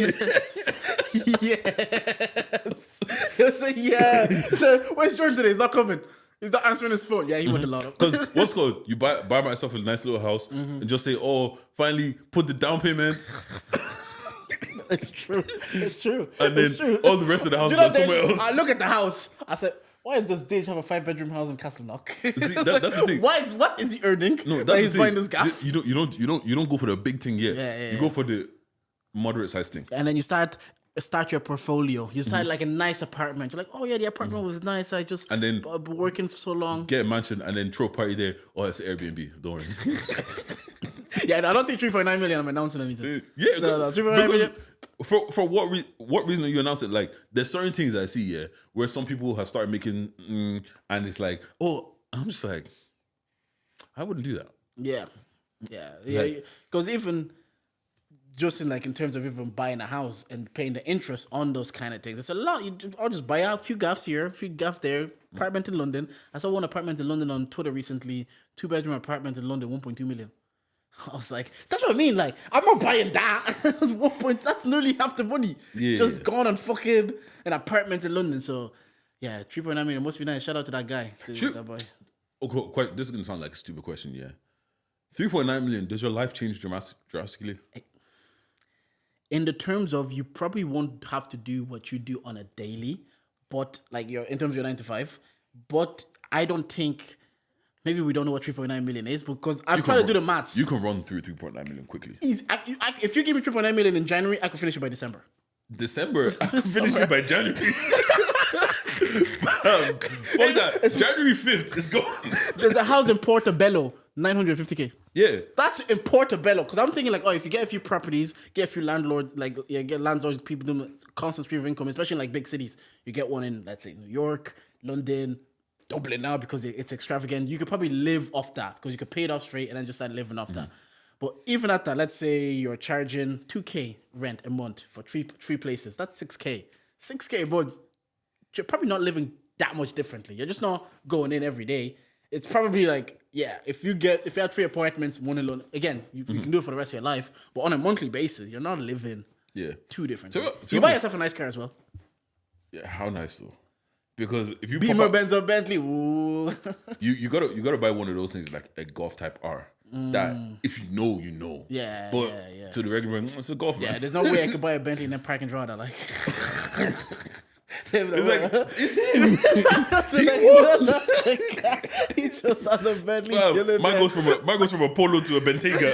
yes. He'll say, yeah. So, where's Jordan today? He's not coming. He's not answering his phone. Yeah, he won a lot of. Because what's called, you buy myself a nice little house and just say, oh, finally put the down payment. It's true. It's true. And then it's true. all the rest of the house You know, goes somewhere else. I look at the house. I said, why does Dage have a 5-bedroom house in Castleknock? That's the thing. What is he earning? No, that that's he's the buying thing. this gaff. You don't go for the big thing yet. Yeah, you go for the moderate size thing. And then you start your portfolio. You start like a nice apartment. You're like, oh yeah, the apartment was nice. I just And then been working for so long. get a mansion and then throw a party there. Oh, it's Airbnb. Don't worry. Yeah, no, I don't think 3.9 million. I'm announcing anything. Yeah, no, 3.9 million. For what reason are you announcing? Like, there's certain things I see, where some people have started making, and it's like, oh, I'm just like, I wouldn't do that. Yeah. Because even just in terms of even buying a house and paying the interest on those kind of things, it's a lot. I'll just buy out a few gaffs here, a few gaffs there. Apartment in London. I saw one apartment in London on Twitter recently. 2-bedroom apartment in London, 1.2 million. I was like, that's what I mean. Like, I'm not buying that. That's nearly half the money. Yeah. Just gone on fucking an apartment in London. So, yeah, 3.9 million must be nice. Shout out to that guy. True. That boy. Okay, this is gonna sound like a stupid question, 3.9 million. Does your life change drastically? In the terms of, you probably won't have to do what you do on a daily, but like in terms of your 9 to 5. But I don't think. Maybe we don't know what 3.9 million is because I'm trying to do the maths. You can run through 3.9 million quickly. If you give me 3.9 million in January, I could finish it by December. December, I can finish it by January. Fuck that. January 5th is gone. There's a house in Portobello, 950K. Yeah. That's in Portobello because I'm thinking like, oh, if you get a few properties, get a few landlords, get landlords, people doing constant stream of income, especially in like big cities. You get one in, let's say, New York, London, Dublin now because it's extravagant. You could probably live off that because you could pay it off straight and then just start living off that. But even at that, let's say you're charging 2K rent a month for three places. That's 6K. 6K, but you're probably not living that much differently. You're just not going in every day. It's probably like, if you have 3 apartments, one alone, again, you can do it for the rest of your life. But on a monthly basis, you're not living too different. You buy yourself a nice car as well. Yeah, how nice though. Because if you Beamer, Benz, or Bentley, ooh. you gotta buy one of those things like a Golf Type R. That if you know. Yeah, but yeah. to the regular man, it's a Golf, man. Yeah, there's no way I could buy a Bentley and then park and draw that. Like, it's like it's him. He just has a Bentley Wow, chilling mine there. goes from a Polo to a Bentayga.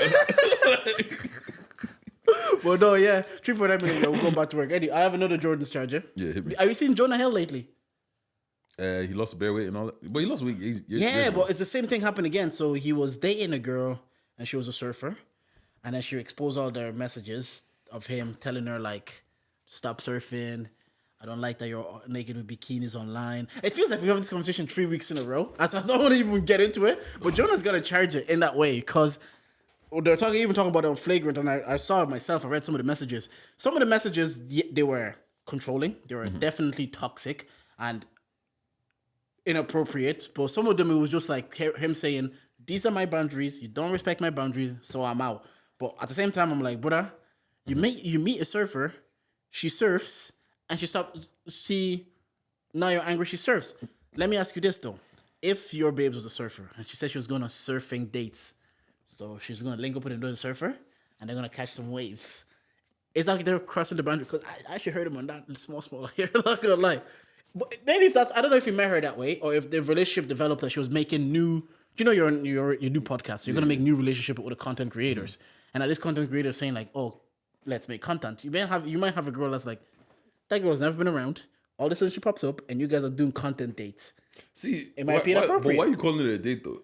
But no, 3.9 million. We'll go back to work. Eddie, I have another Jordan's charger. Yeah, hit me. Have you seen Jonah Hill lately? He lost bare weight and all that, but he lost weight. But it's the same thing happened again. So he was dating a girl, and she was a surfer, and then she exposed all their messages of him telling her like, "Stop surfing. I don't like that you're naked with bikinis online." It feels like we have this conversation 3 weeks in a row. I don't want to even get into it, but Jonah's gonna charge it in that way because they're talking about it on Flagrant, and I saw it myself. I read some of the messages. Some of the messages they were controlling. They were definitely toxic and inappropriate, but some of them it was just like him saying, "These are my boundaries. You don't respect my boundaries, so I'm out." But at the same time, I'm like, brother, you meet a surfer, she surfs, and she stops. See, now you're angry. She surfs. Let me ask you this though: if your babes was a surfer and she said she was going on surfing dates, so she's gonna link up with another surfer and they're gonna catch some waves. It's like they're crossing the boundary because I actually heard him on that small here. Not gonna lie. But maybe if that's, I don't know if he met her that way or if the relationship developed that she was making new, you do podcasts, so you're going to make new relationship with the content creators. And this content creator is saying like, oh, let's make content. You might have a girl that's like, that girl's never been around. All of a sudden she pops up and you guys are doing content dates. See, it might be inappropriate. But why are you calling it a date though?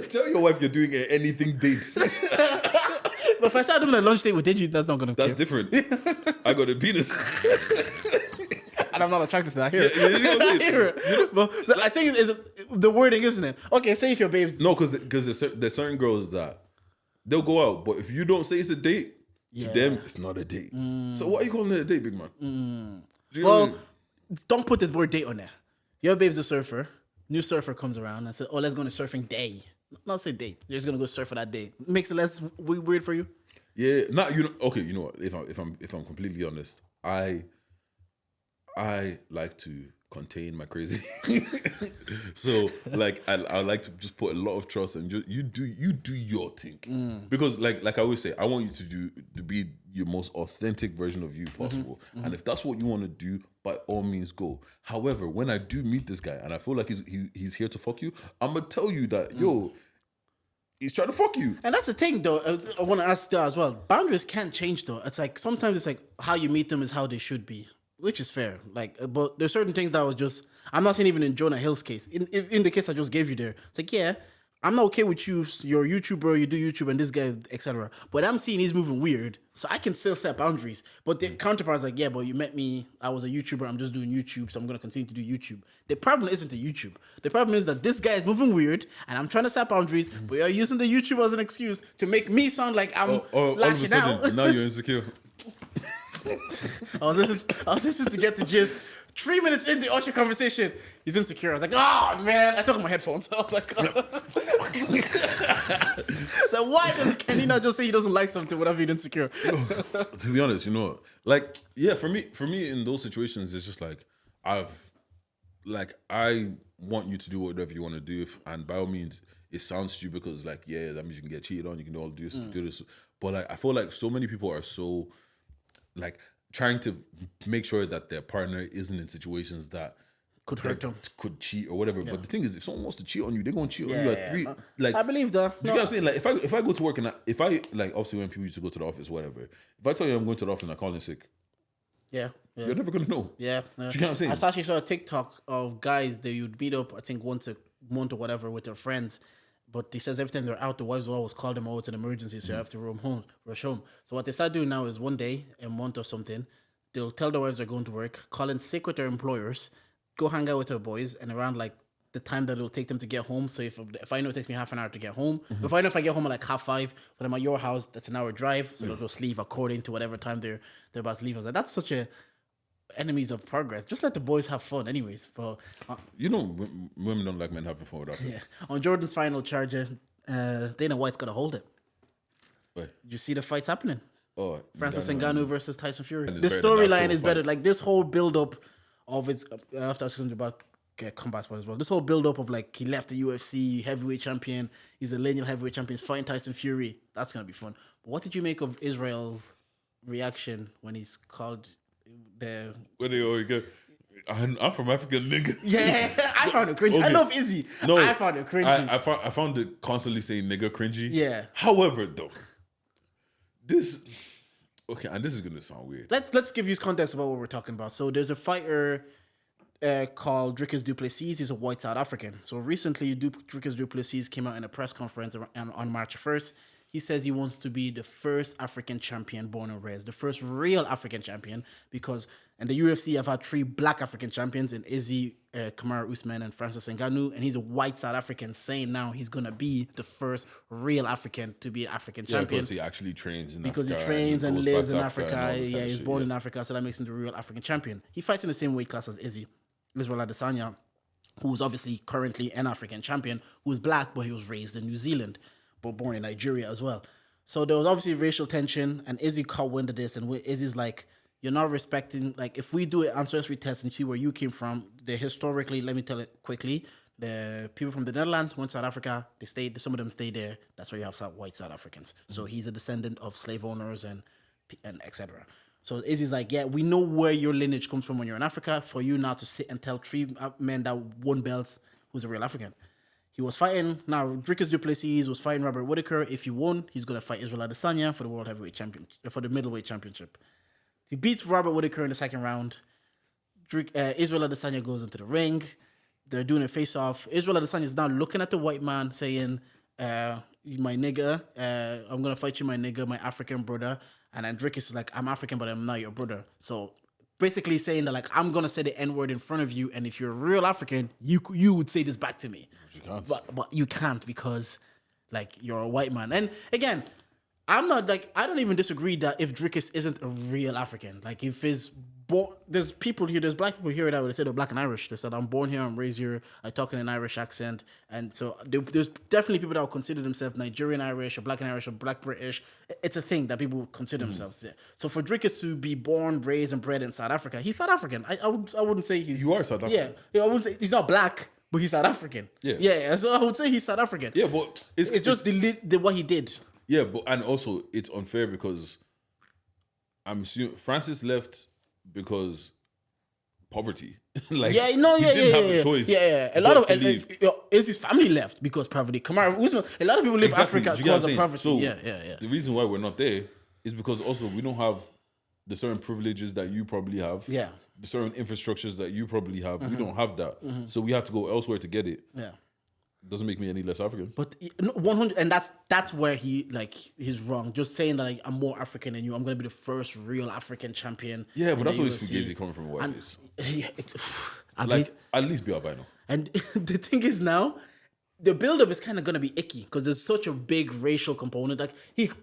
Tell your wife you're doing anything dates. But if I start doing a lunch date with Digi, that's not going to That's different. I got a penis. And I'm not attracted to that. But I think it's the wording, isn't it? Okay, say if your babes... No, because there's certain girls that they'll go out. But if you don't say it's a date, Yeah. to them, it's not a date. So why are you calling it a date, big man? Do you know what I Well, mean? don't put this word date on there. Your babe's a surfer. New surfer comes around and says, "Oh, let's go on a surfing day." Not say date. You're just gonna go surf for that day. Makes it less weird for you. Yeah, not you know. Okay, you know what? If I'm completely honest, I like to contain my crazy. So like I like to just put a lot of trust and just you do your thing because like I always say, I want you to be your most authentic version of you possible, and if that's what you want to do, by all means go. However, when I do meet this guy and I feel like he's here to fuck you, I'm gonna tell you that yo, he's trying to fuck you. And that's the thing, though. I want to ask that as well. Boundaries can't change, though. It's like sometimes it's like how you meet them is how they should be, which is fair. Like, but there's certain things that was just. I'm not saying even in Jonah Hill's case. In the case I just gave you there, it's like yeah, I'm not okay with you. You're a YouTuber, you do YouTube, and this guy, etc. But I'm seeing he's moving weird, so I can still set boundaries. But the counterpart's like, yeah, but you met me. I was a YouTuber. I'm just doing YouTube, so I'm gonna continue to do YouTube. The problem isn't the YouTube. The problem is that this guy is moving weird, and I'm trying to set boundaries. But you're using the YouTube as an excuse to make me sound like I'm All of a lashing out. sudden, now you're insecure. I was listening to Get the Gist. 3 minutes into the Usher conversation, he's insecure. I was like, oh man, I took off my headphones. I was like, then why does Kenny not just say he doesn't like something without being insecure? To be honest, you know, like yeah, for me in those situations, it's just like I want you to do whatever you want to do, and by all means, it sounds stupid because like yeah, that means you can get cheated on, you can do all do this, but like I feel like so many people are so like trying to make sure that their partner isn't in situations that Could hurt them. could cheat or whatever. But the thing is, if someone wants to cheat on you, they're gonna cheat on you at 3. Like I believe that. you know what I'm saying? Like if I go to work and if I like obviously when people used to go to the office, whatever. If I tell you I'm going to the office and I call in sick, Yeah. you're never gonna know. Yeah. Do you know what I'm saying? I actually saw a TikTok of guys that you'd meet up, I think once a month or whatever with their friends. But he says every time they're out, the wives will always call them, oh, it's an emergency, so you have to rush home. So what they start doing now is one day, a month or something, they'll tell the wives they're going to work, call in sick with their employers, go hang out with their boys, and around like the time that it'll take them to get home. So if I know it takes me half an hour to get home, if I know if I get home at like 5:30, but I'm at your house, that's an hour drive, so they'll just leave according to whatever time they're about to leave. I was like, that's such a enemies of progress. Just let the boys have fun, anyways. But You know, women don't like men having fun without them. yeah, on Jordan's final charger, Dana White's gonna hold it. Wait. Did you see the fights happening? Oh, Francis Ngannou versus Tyson Fury. And it's The better than the storyline actual is better. fight. Like this whole build up of its after I was talking about combat sport as well. This whole build up of like he left the UFC heavyweight champion. He's the lineal heavyweight champion. He's fighting Tyson Fury. That's gonna be fun. But what did you make of Israel's reaction when he's called the? Where they always go, I'm from Africa, nigga. Yeah, I found it cringy. I Okay. love Izzy. No, I found it cringy. I found it constantly saying nigga cringy. Yeah. However, though, this and this is gonna sound weird. Let's give you context about what we're talking about. So there's a fighter called Dricus du Plessis. He's a white South African. So recently, Dricus du Plessis came out in a press conference on March 1st. He says he wants to be the first African champion born and raised, the first real African champion, because in the UFC, I've had 3 black African champions in Izzy, Kamaru Usman, and Francis Ngannou, and he's a white South African saying now he's going to be the first real African to be an African Yeah, champion. because he actually trains in Because Africa. he trains and goes lives back in to Africa. and all this kind Yeah, of he's shit, born yeah. in Africa, so that makes him the real African champion. He fights in the same weight class as Izzy, Israel Adesanya, who's obviously currently an African champion, who's black, but he was raised in New Zealand, but born in Nigeria as well. So there was obviously racial tension, and Izzy caught wind of this, and Izzy's like, you're not respecting, like, if we do an ancestry test and see where you came from, historically, let me tell it quickly, the people from the Netherlands went to South Africa, some of them stayed there, that's where you have white South Africans. So he's a descendant of slave owners and etc. So Izzy's like, yeah, we know where your lineage comes from when you're in Africa, for you now to sit and tell 3 men that won belts who's a real African. He was fighting, now Dricus du Plessis was fighting Robert Whittaker. If he won, he's going to fight Israel Adesanya for the world heavyweight champion, for the middleweight championship. He beats Robert Whittaker in the second round. Israel Adesanya goes into the ring. They're doing a face-off. Israel Adesanya is now looking at the white man saying, my nigga, I'm going to fight you, my nigga, my African brother. And then Dricus is like, I'm African, but I'm not your brother. So basically saying that, like, I'm going to say the N-word in front of you, and if you're a real African, you would say this back to me. You can't. But you can't because, like, you're a white man. And again, I'm not like I don't even disagree that if Drickus isn't a real African, like if he's born, there's people here, there's black people here that would say they're black and Irish. They said I'm born here, I'm raised here, I talk in an Irish accent, and so there's definitely people that would consider themselves Nigerian Irish or black and Irish or black British. It's a thing that people consider themselves. Yeah. So for Drickus to be born, raised, and bred in South Africa, he's South African. I wouldn't say he's You are South African. Yeah, I wouldn't say he's not black, but he's South African. Yeah. So I would say he's South African. Yeah, but It's just the what he did. Yeah, but and also it's unfair because I'm assuming Francis left because poverty. Like Yeah, no, he yeah, didn't have yeah. a choice. Yeah. A lot of to leave. is his family left because poverty. Kamara Usman. A lot of people leave Exactly. Africa Do you get what because I'm of saying? poverty. So Yeah. the reason why we're not there is because also we don't have the certain privileges that you probably have. Yeah. The certain infrastructures that you probably have. We don't have that. So we have to go elsewhere to get it. Yeah. Doesn't make me any less African. But 100, and that's where he's wrong. Just saying that like, I'm more African than you. I'm gonna be the first real African champion. Yeah, but in that's the always UFC. fugazi coming from a white face. Yeah, I mean, Like at least be albino. and the thing is now, the build-up is kind of gonna be icky because there's such a big racial component. Like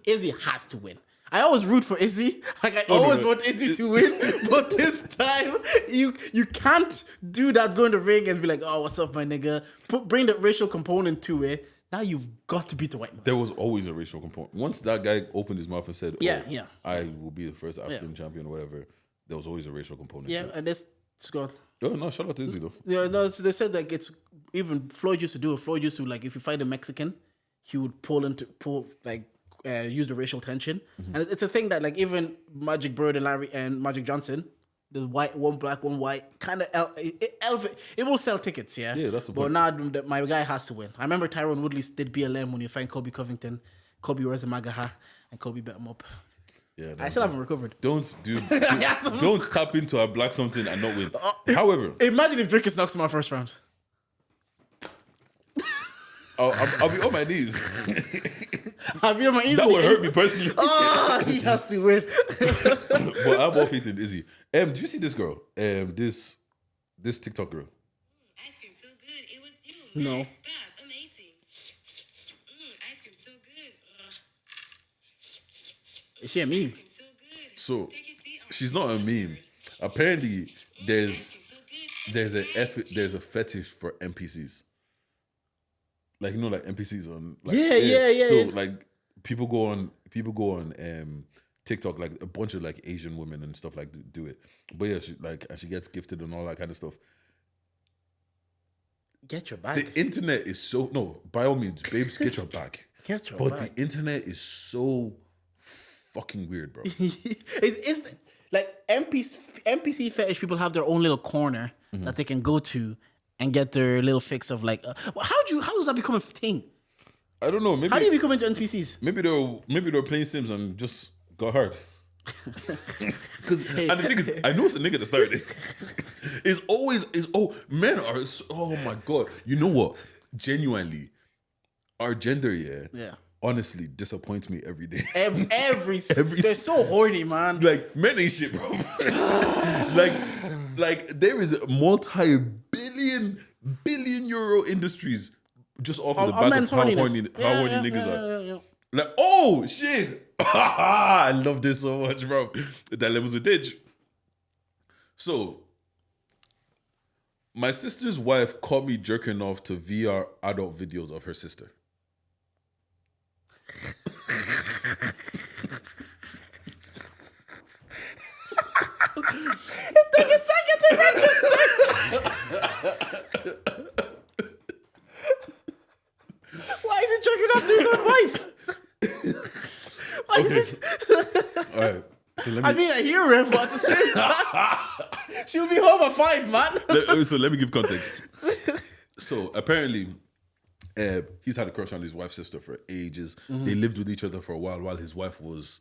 Izzy has to win. I always root for Izzy. Like I always want Izzy to win, but this time you can't do that. Go in the ring and be like, "Oh, what's up, my nigga?" Bring the racial component to it. Now you've got to beat the white man. There was always a racial component. Once that guy opened his mouth and said, Yeah, oh, yeah. I will be the first African champion or whatever, there was always a racial component. Yeah, to it. and that's Scott. Oh, no, shout out to Izzy, though. Yeah, no. So they said like it's even Floyd used to do it. Floyd used to like if you fight a Mexican, he would use the racial tension, and it's a thing that like even Magic Bird and Larry and Magic Johnson, the white one black one white, kind of it will sell tickets, yeah. Yeah, that's the But point. now my guy has to win. I remember Tyrone Woodley did BLM when you find Colby Covington. Colby wears a MAGA hat, and Colby bet him up. Yeah, I still haven't recovered. don't tap into a black something and not win. However, Imagine if Drickus knocks him out first round. I'll be on my knees. Have you ever That would hurt me personally. He has to win. But I have more faith in Izzy. Do you see this girl? This TikTok girl. Ice cream so good. It was you. No. Max Bob. Amazing. Ice cream so good. Is she a meme? Ice cream so good. So Take a seat. she's not a meme. Apparently, there's So good. there's a fetish for NPCs. Like you know, like NPCs on. Like, Yeah. So like people go on TikTok, like a bunch of like Asian women and stuff like do it. But yeah, she gets gifted and all that kind of stuff. Get your bag. The internet is so no. By all means, babes, get your back. Get your But bag. the internet is so fucking weird, bro. it's like NPC fetish people have their own little corner that they can go to and get their little fix of like how does that become a thing? I don't know. Maybe How do you become into NPCs? maybe they're playing Sims and just got hard. And the thing is, I know it's a nigga that started it. Men are oh my god. You know what? Genuinely, our gender, Yeah. honestly disappoints me every day. Every they're so horny, man. Like men ain't shit, bro. like there is multi-billion euro industries just off of the back men's of how horniness. horny Yeah, niggas are. yeah. Like, oh shit! I love this so much, bro. That levels with age. So, my sister's wife caught me jerking off to VR adult videos of her sister. Why is he jerking off to his own wife? Why is it- All right. So let me I mean, I hear him, but at the same time, she'll be home at 5, man. so let me give context. So apparently, he's had a crush on his wife's sister for ages. They lived with each other for a while his wife was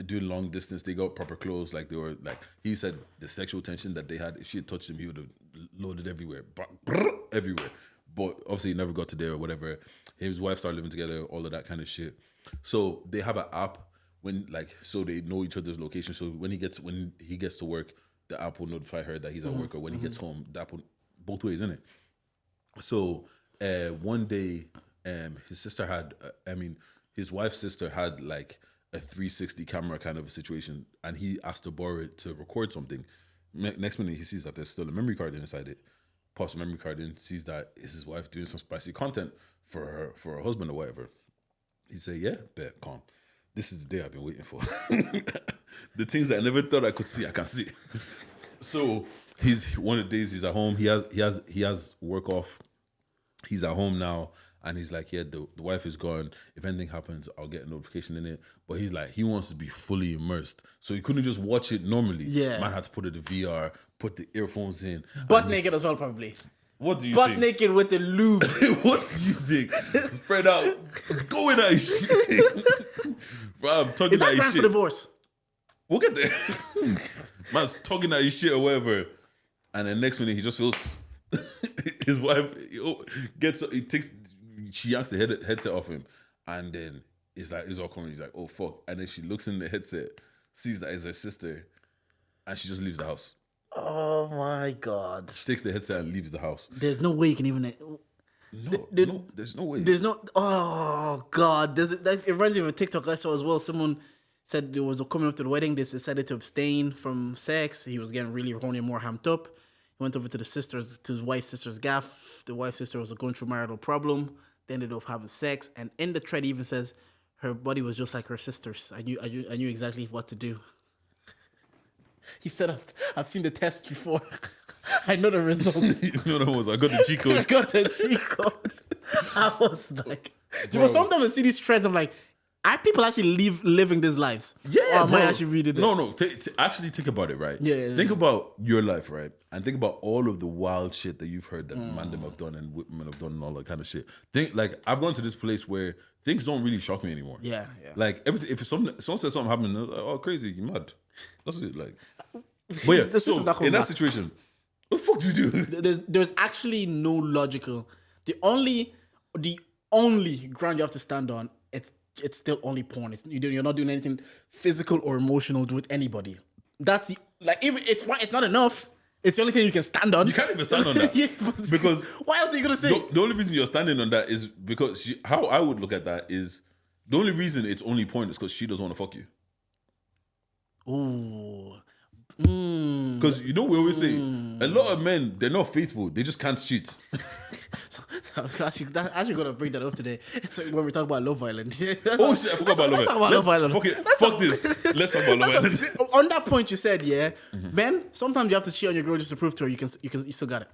doing long distance. They got proper clothes. Like they were like he said the sexual tension that they had. If she had touched him, he would have loaded everywhere, everywhere. But obviously, he never got to there or whatever. His wife started living together, all of that kind of shit. So they have an app when so they know each other's location. So when he gets to work, the app will notify her that he's at work, or when he gets home, the app will both ways, isn't it? So one day, his sister had, his wife's sister had like a 360 camera kind of a situation, and he asked to borrow it to record something. Next minute, he sees that there's still a memory card inside it. Pops the memory card in, sees that it's his wife doing some spicy content for her husband or whatever. He say, "Yeah, bet, calm. This is the day I've been waiting for. The things that I never thought I could see, I can see." So he's one of the days he's at home. He has work off. He's at home now, and he's like, "Yeah, the wife is gone. If anything happens, I'll get a notification in it." But he's like, he wants to be fully immersed, so he couldn't just watch it normally. Yeah. Man had to put it in VR, put the earphones in, Butt and naked as well, probably. What do you Butt think? naked with the lube. What do you think? Spread out, going at his shit. Bro, I'm talking Is that at his grand for shit. divorce? We'll get there. Man's talking at his shit or whatever, and then next minute he just feels his wife she yanks the headset off him, and then it's all coming. He's like, "Oh fuck!" And then she looks in the headset, sees that it's her sister, and she just leaves the house. Oh my God. She takes the headset and leaves the house. There's no way you can even. No, there's no way. There's no. Oh God. It reminds me of a TikTok I saw as well. Someone said it was coming up to the wedding. They decided to abstain from sex. He was getting really horny and more hamped up. He went over to his wife's sister's gaff. The wife's sister was going through marital problem. They ended up having sex. And in the thread, he even says her body was just like her sister's. I knew exactly what to do. He said, I've seen the test before. I know the result. You know what it was? I got the G I code. got the G code. I was like, you know, sometimes I see these trends, I'm like, are people actually living these lives? Yeah, or am bro. I actually reading it? No. Actually think about it, right? Yeah. Think about your life, right? And think about all of the wild shit that you've heard that man them have done and women have done and all that kind of shit. Think like I've gone to this place where things don't really shock me anymore. Yeah. Like everything, if someone says something happened, like, oh crazy, you mad? That's it. Like, but yeah. This is not in that back. situation, what the fuck do you do? There's actually no logical. The only ground you have to stand on, it's still only porn. You're not doing anything physical or emotional with anybody. That's even it's not enough. It's the only thing you can stand on. You can't even stand on that. Yeah, because what else are you gonna say? the only reason you're standing on that is because how I would look at that is the only reason it's only porn is because she doesn't want to fuck you. Ooh. Because we always say a lot of men, they're not faithful, they just can't cheat. So, I was actually gonna bring that up today. It's like when we talk about Love Island. Oh shit, I forgot about Let's talk Love about Love Island. Island. Fuck this. Let's talk about Love Island. On that point you said, yeah, Ben, sometimes you have to cheat on your girl just to prove to her you still got it.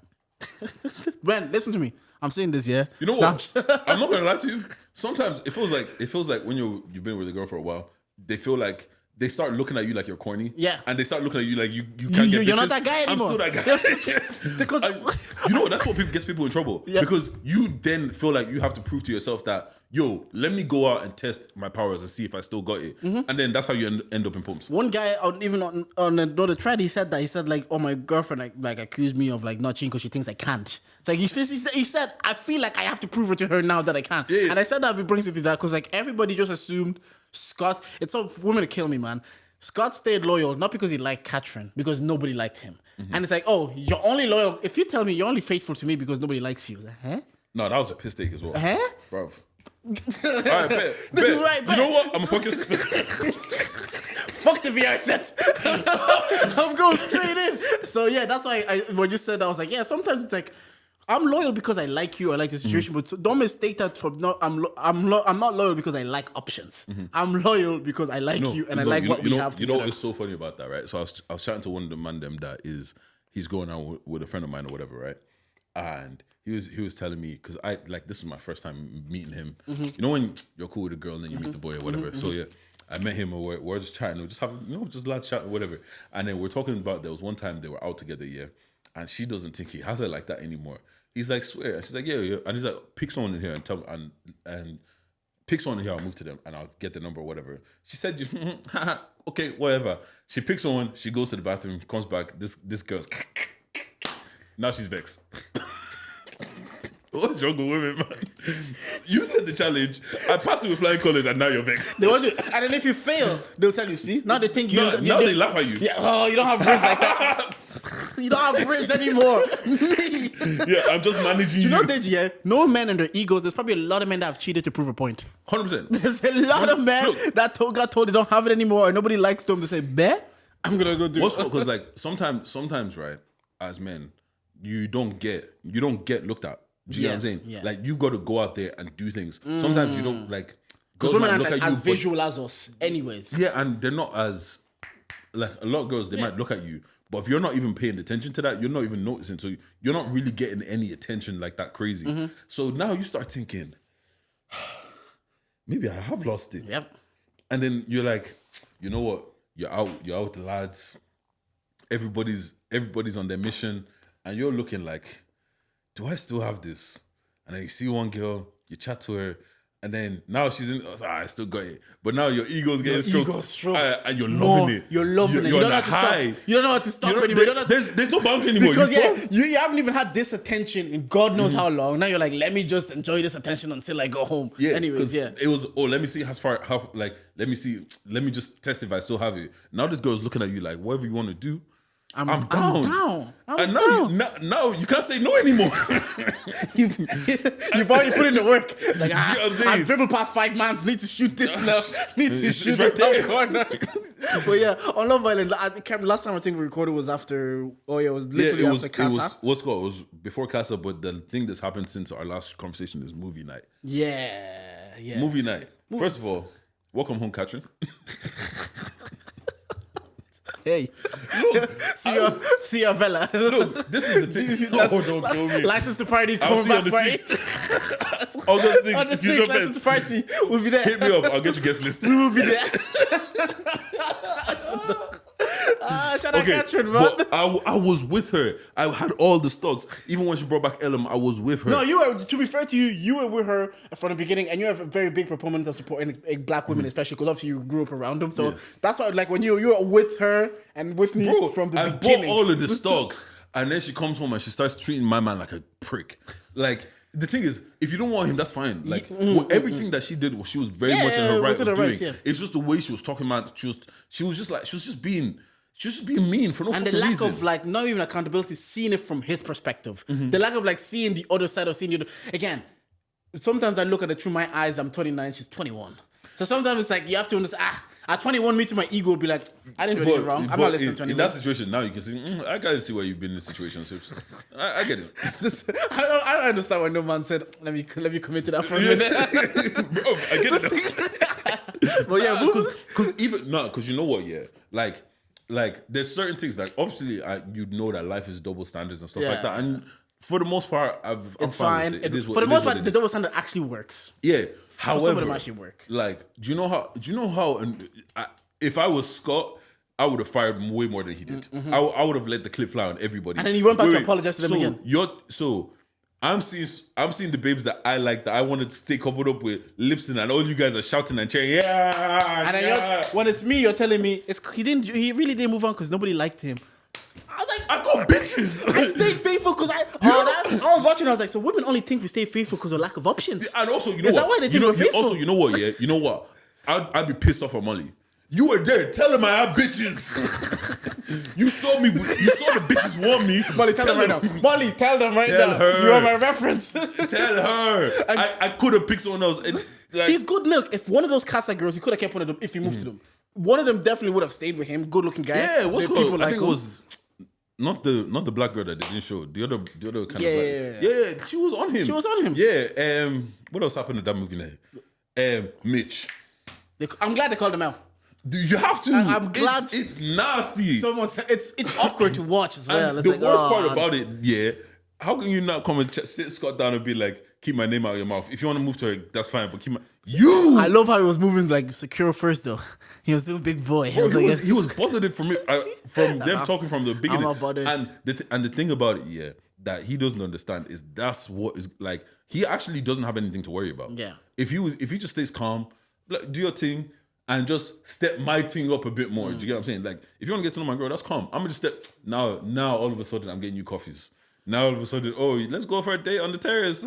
Ben, listen to me. I'm saying this, yeah. You know what? I'm not gonna lie to you. Sometimes it feels like when you've been with a girl for a while, they feel like they start looking at you like you're corny. Yeah. And they start looking at you like you can't get You're not bitches. that guy anymore. I'm still that guy. Because You know, that's what gets people in trouble. Yeah. Because you then feel like you have to prove to yourself that, yo, let me go out and test my powers and see if I still got it. And then that's how you end up in pumps. one guy on another thread, he said like, oh, my girlfriend like accused me of like not cheating because she thinks I can't. It's like he said I feel like I have to prove it to her now that I can. Yeah. And I said that it brings it to that because like everybody just assumed Scott. It's all women to kill me, man. Scott stayed loyal not because he liked Catherine, because nobody liked him. And it's like, oh, you're only loyal if you tell me you're only faithful to me because nobody likes you. Like, huh? No, that was a piss take as well. Huh? Bruv. All right, bet. Right, You know what? I'm gonna fuck your sister. Fuck the VR sets. I'm going straight in. So yeah, that's why when you said that, I was like, yeah, sometimes it's like, I'm loyal because I like you, I like the situation, but don't mistake that from I'm not loyal because I like options. I'm loyal because I like you and I like what we have You together. know what's so funny about that, right? So I was chatting to one of the man them that he's going out with a friend of mine or whatever, right? And he was telling me, because I like this is my first time meeting him. You know when you're cool with a girl and then you meet the boy or whatever. So yeah, I met him and we're just chatting, we're just having just lads chatting or whatever. And then we're talking about there was one time they were out together, yeah, and she doesn't think he has her like that anymore. He's like, swear, and she's like, yeah. And he's like, pick someone in here and tell and pick someone in here. I'll move to them and I'll get the number or whatever. She said, okay, whatever. She picks someone. She goes to the bathroom, comes back. This girl's now she's vexed. What's wrong with women, man? You said the challenge. I passed it with flying colors, and now you're vexed. They want you, and then if you fail, they'll tell you. See, now they think you. Now they laugh at you. Yeah. Oh, you don't have brains like that. You don't have Riz anymore. Yeah, I'm just managing You know, Deji, yeah? No men and their egos. There's probably a lot of men that have cheated to prove a point. 100%. There's a lot of men that got told they don't have it anymore, and nobody likes them. They say, "Bet I'm gonna go do." What's because like sometimes right, as men, you don't get looked at. Do you know what I'm saying? Yeah. Like you got to go out there and do things. Sometimes you don't like. Because girls women might are look like at you, as but- visual as us, anyways. Yeah, and they're not as like a lot of girls. They might look at you, but if you're not even paying attention to that, you're not even noticing. So you're not really getting any attention like that crazy. Mm-hmm. So now you start thinking, maybe I have lost it. Yep. And then you're like, you know what? You're out with the lads. Everybody's on their mission, and you're looking like, do I still have this? And then you see one girl, you chat to her, and then now she's in. I still got it, but now your ego's getting stroked, and you're loving it. You're loving it. You You're don't know on how a to high. stop. You don't know how to stop You know, anymore. You don't know how to- there's no boundary anymore. because You you haven't even had this attention in God knows how long. Now you're like, let me just enjoy this attention until I go home. Anyways, 'cause yeah. It was, let me see let me just test if I still have it. Now this girl's looking at you like, whatever you want to do, I'm down. And now you can't say no anymore. You've already put in the work. Like, You know what I'm saying? I've dribbled past 5 mans. Need to shoot this now. Need to It's shoot right the top there. corner. But yeah, on Love Island, last time I think we recorded was after. Oh yeah, it was literally after Casa. It was before Casa, but the thing that's happened since our last conversation is movie night. Yeah. Movie night. First of all, welcome home, Katrin. Hey, see your fella. Look, this is the thing. Oh, don't kill me. License to party, I'll coming see you on back the party. 6th. August 6th. On the Future 6th, license to Fest. party. We'll be there. Hit me up. I'll get you guest list. We will be there. Shout out Catherine, man. but I was with her. I had all the stocks. Even when she brought back Ellum, I was with her. No, you were. To be fair to you, you were with her from the beginning, and you're a very big proponent of supporting black women, especially because obviously you grew up around them. So that's why, like, when you were with her and with me from the I beginning. bought all of the stocks, and then she comes home and she starts treating my man like a prick. Like, the thing is, if you don't want him, that's fine. Like, everything that she did, she was very much in her right within of her doing. rights, yeah. It's just the way she was talking about. She was just being mean for no And fucking the lack reason. of, like, not even accountability, seeing it from his perspective. The lack of, like, seeing the other side or seeing the other. Again, sometimes I look at it through my eyes. I'm 29, she's 21. So sometimes it's like, you have to understand, at 21, me to my ego would be like, I didn't do anything wrong. I'm not listening to in anyone. that situation, now you can see, I gotta see where you've been in situationships. I get it. I don't understand why no man said, let me commit to that for a minute. Bro, I get it. But yeah, because you know what, yeah, like there's certain things like obviously you know that life is double standards and stuff like Yeah. that, and for the most part, I'm it's fine. fine. With it. It is what, for the it most is what part, it the is. double standard actually works. Yeah. some of However, them actually work. Like, do you know how? And if I was Scott, I would have fired him way more than he did. I would have let the clip fly on everybody. And then he went back to apologize to them again. I'm seeing the babes that I like, that I wanted to stay coupled up with, Lipson, and all you guys are shouting and cheering. Yeah. And then when it's me, you're telling me he really didn't move on because nobody liked him. I was like, I got bitches. I stayed faithful because I was watching. I was like, so women only think we stay faithful because of lack of options. And also, you know Is what? that why they think we're faithful? Also, you know what? Yeah, you know what? I'd be pissed off at Molly. You were there. Tell him I have bitches. You saw me. You saw the bitches want me. Molly, tell them right now. Molly, tell them right Tell now. her. You are my reference. Tell her. I could have picked someone else. And, like, He's good. Look, if one of those Casa girls, he could have kept one of them if he moved to them. One of them definitely would have stayed with him. Good looking guy. yeah, what's The called? I think him. it was not the black girl that they didn't show. The other kind of black. Yeah. Yeah, she was on him. She was on him. Yeah. What else happened in that movie now? Mitch. I'm glad they called him out. Do you have to? I'm glad- it's nasty. Someone said it's awkward to watch as well. And It's the like, worst oh, part about it, yeah, how can you not come and sit Scott down and be like, keep my name out of your mouth? If you want to move to her, that's fine, but keep my I love how he was moving like secure first though. He was doing big boy. Bro, I was like, he was bothered from it, from them talking from the beginning. not bothered. And the thing about it, yeah, that he doesn't understand is that's what is like. He actually doesn't have anything to worry about. Yeah. If he just stays calm, like, do your thing, and just step my thing up a bit more. Do you get what I'm saying? Like, if you want to get to know my girl, that's calm. I'm gonna just step now. All of a sudden, I'm getting you coffees. Now all of a sudden, let's go for a date on the terrace.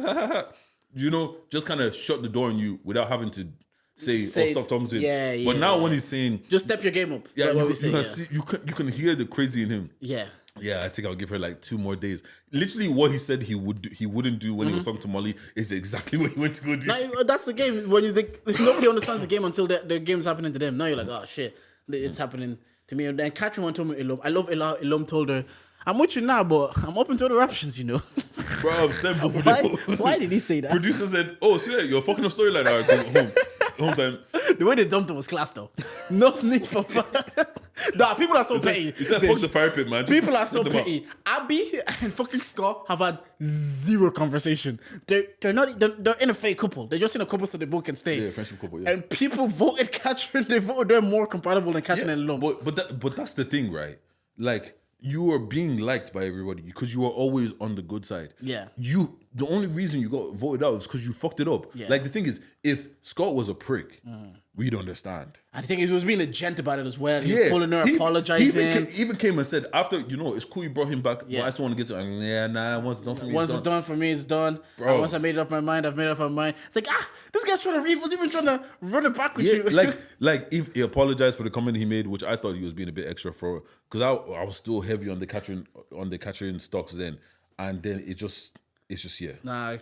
You know, just kind of shut the door on you without having to say stop talking to him. Yeah, But now yeah. when he's saying, just step your game up. yeah, Like what we say, you can hear the crazy in him. yeah. Yeah, I think I'll give her like 2 more days. Literally, what he said he wouldn't do when he was talking to Molly is exactly what he went to go do. Now, that's the game. When you think nobody understands the game until the game's happening to them. Now you're like, oh shit, it's happening to me. And then Catherine told me, I love Ilom told her, I'm with you now, but I'm open to other options, you know. Bro, I'm saying both of them. Why did he say that? Producer said, "Oh, see that you're fucking a storyline. All right, go home time." The way they dumped him was class, though. No need for nah, people are so petty. He said, "Fuck the fire pit, man." Just People are so set them up. petty. Abby and fucking Scott have had zero conversation. They're not. They're in a fake couple. They're just in a couple so they both can stay. Yeah, friendship couple. Yeah. And people voted Catherine. They voted they're more compatible than Catherine and Lum. But that's the thing, right? Like you are being liked by everybody because you are always on the good side. Yeah. The only reason you got voted out is because you fucked it up. Yeah. Like the thing is, if Scott was a prick, we'd understand. I think he was being a gent about it as well. He was pulling her, apologizing. He even came and said after, it's cool you brought him back, Yeah. but I just want to get to once it's done for me. Once it's done for me, it's done. Bro. And once I made up my mind, I've made up my mind. It's like, this guy's trying to he was even trying to run it back with Yeah, you. like if he apologized for the comment he made, which I thought he was being a bit extra for, because I was still heavy on the Catherine stocks then, and then it's just yeah. Nah,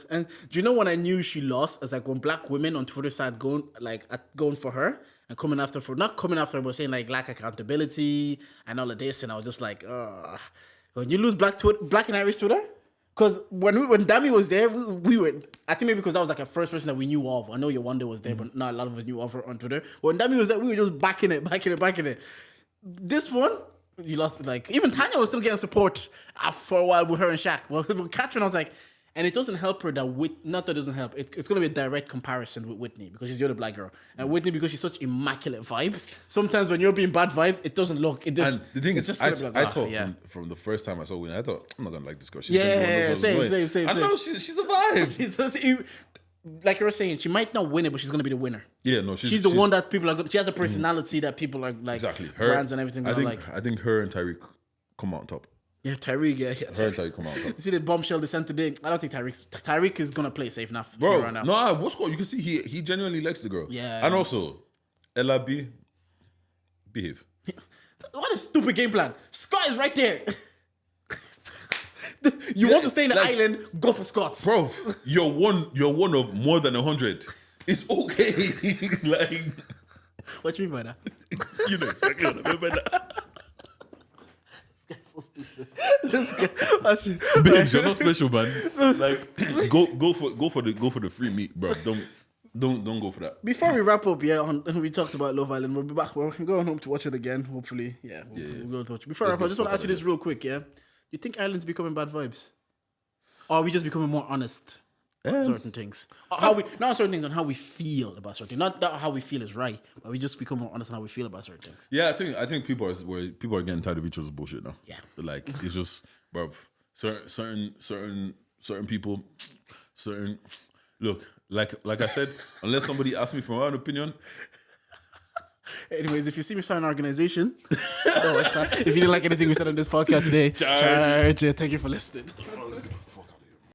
and do you know when I knew she lost? It's like when black women on Twitter started going for her and not coming after her, but saying like lack accountability and all of this, and I was just like, when you lose black and Irish Twitter, because when Dami was there, we were. I think maybe because that was like a first person that we knew of. I know Yewande was there, but not a lot of us knew of her on Twitter. But when Dami was there, we were just backing it. This one. You lost, like, even Tanya was still getting support for a while with her and Shaq. Well, with Catherine, I was like, and it doesn't help her not that it doesn't help. It's going to be a direct comparison with Whitney because she's the other black girl. And Whitney, because she's such immaculate vibes, sometimes when you're being bad vibes, it doesn't look. It just, And the thing it's is, just gonna be I like, thought from the first time I saw Whitney, I thought, I'm not going to like this girl. She's Yeah, gonna be one of those same. I know, she's a vibe. like you were saying, she might not win it, but she's going to be the winner. Yeah, no, She's the one that people are going to. She has a personality that people are like, Exactly. brands and everything. I Like, think her and Tyreek come out on top. yeah, Tyreek, yeah. Her and Tyreek come out on top. See the bombshell they sent today? I don't think Tyreek is going to play safe enough. Bro, right now. no, what's called? You can see he genuinely likes the girl. Yeah. And also, Ella B, behave. What a stupid game plan. Scott is right there. You want to stay in the island, go for Scott. Bro, you're one of more than 100. It's okay. Like, What do you mean by that? you know exactly what I mean by that. Babes, you're not special, man. Like, go for the free meat, bro. Don't go for that. Before we wrap up, we talked about Love Island. We'll be back. We're going home to watch it again, hopefully. We'll go to watch it. Before I wrap up, I just want to ask you this real quick, yeah? You think Ireland's becoming bad vibes? Or are we just becoming more honest on certain things? Not certain things, on how we feel about certain things. Not that how we feel is right, but we just become more honest on how we feel about certain things. Yeah, I think people are getting tired of each other's bullshit now. Yeah. Like, it's just, bro, certain people, look, like I said, unless somebody asks me for my own opinion. Anyways, if you see me start an organization, no, it's not. If you didn't like anything we said on this podcast today, charge. Thank you for listening.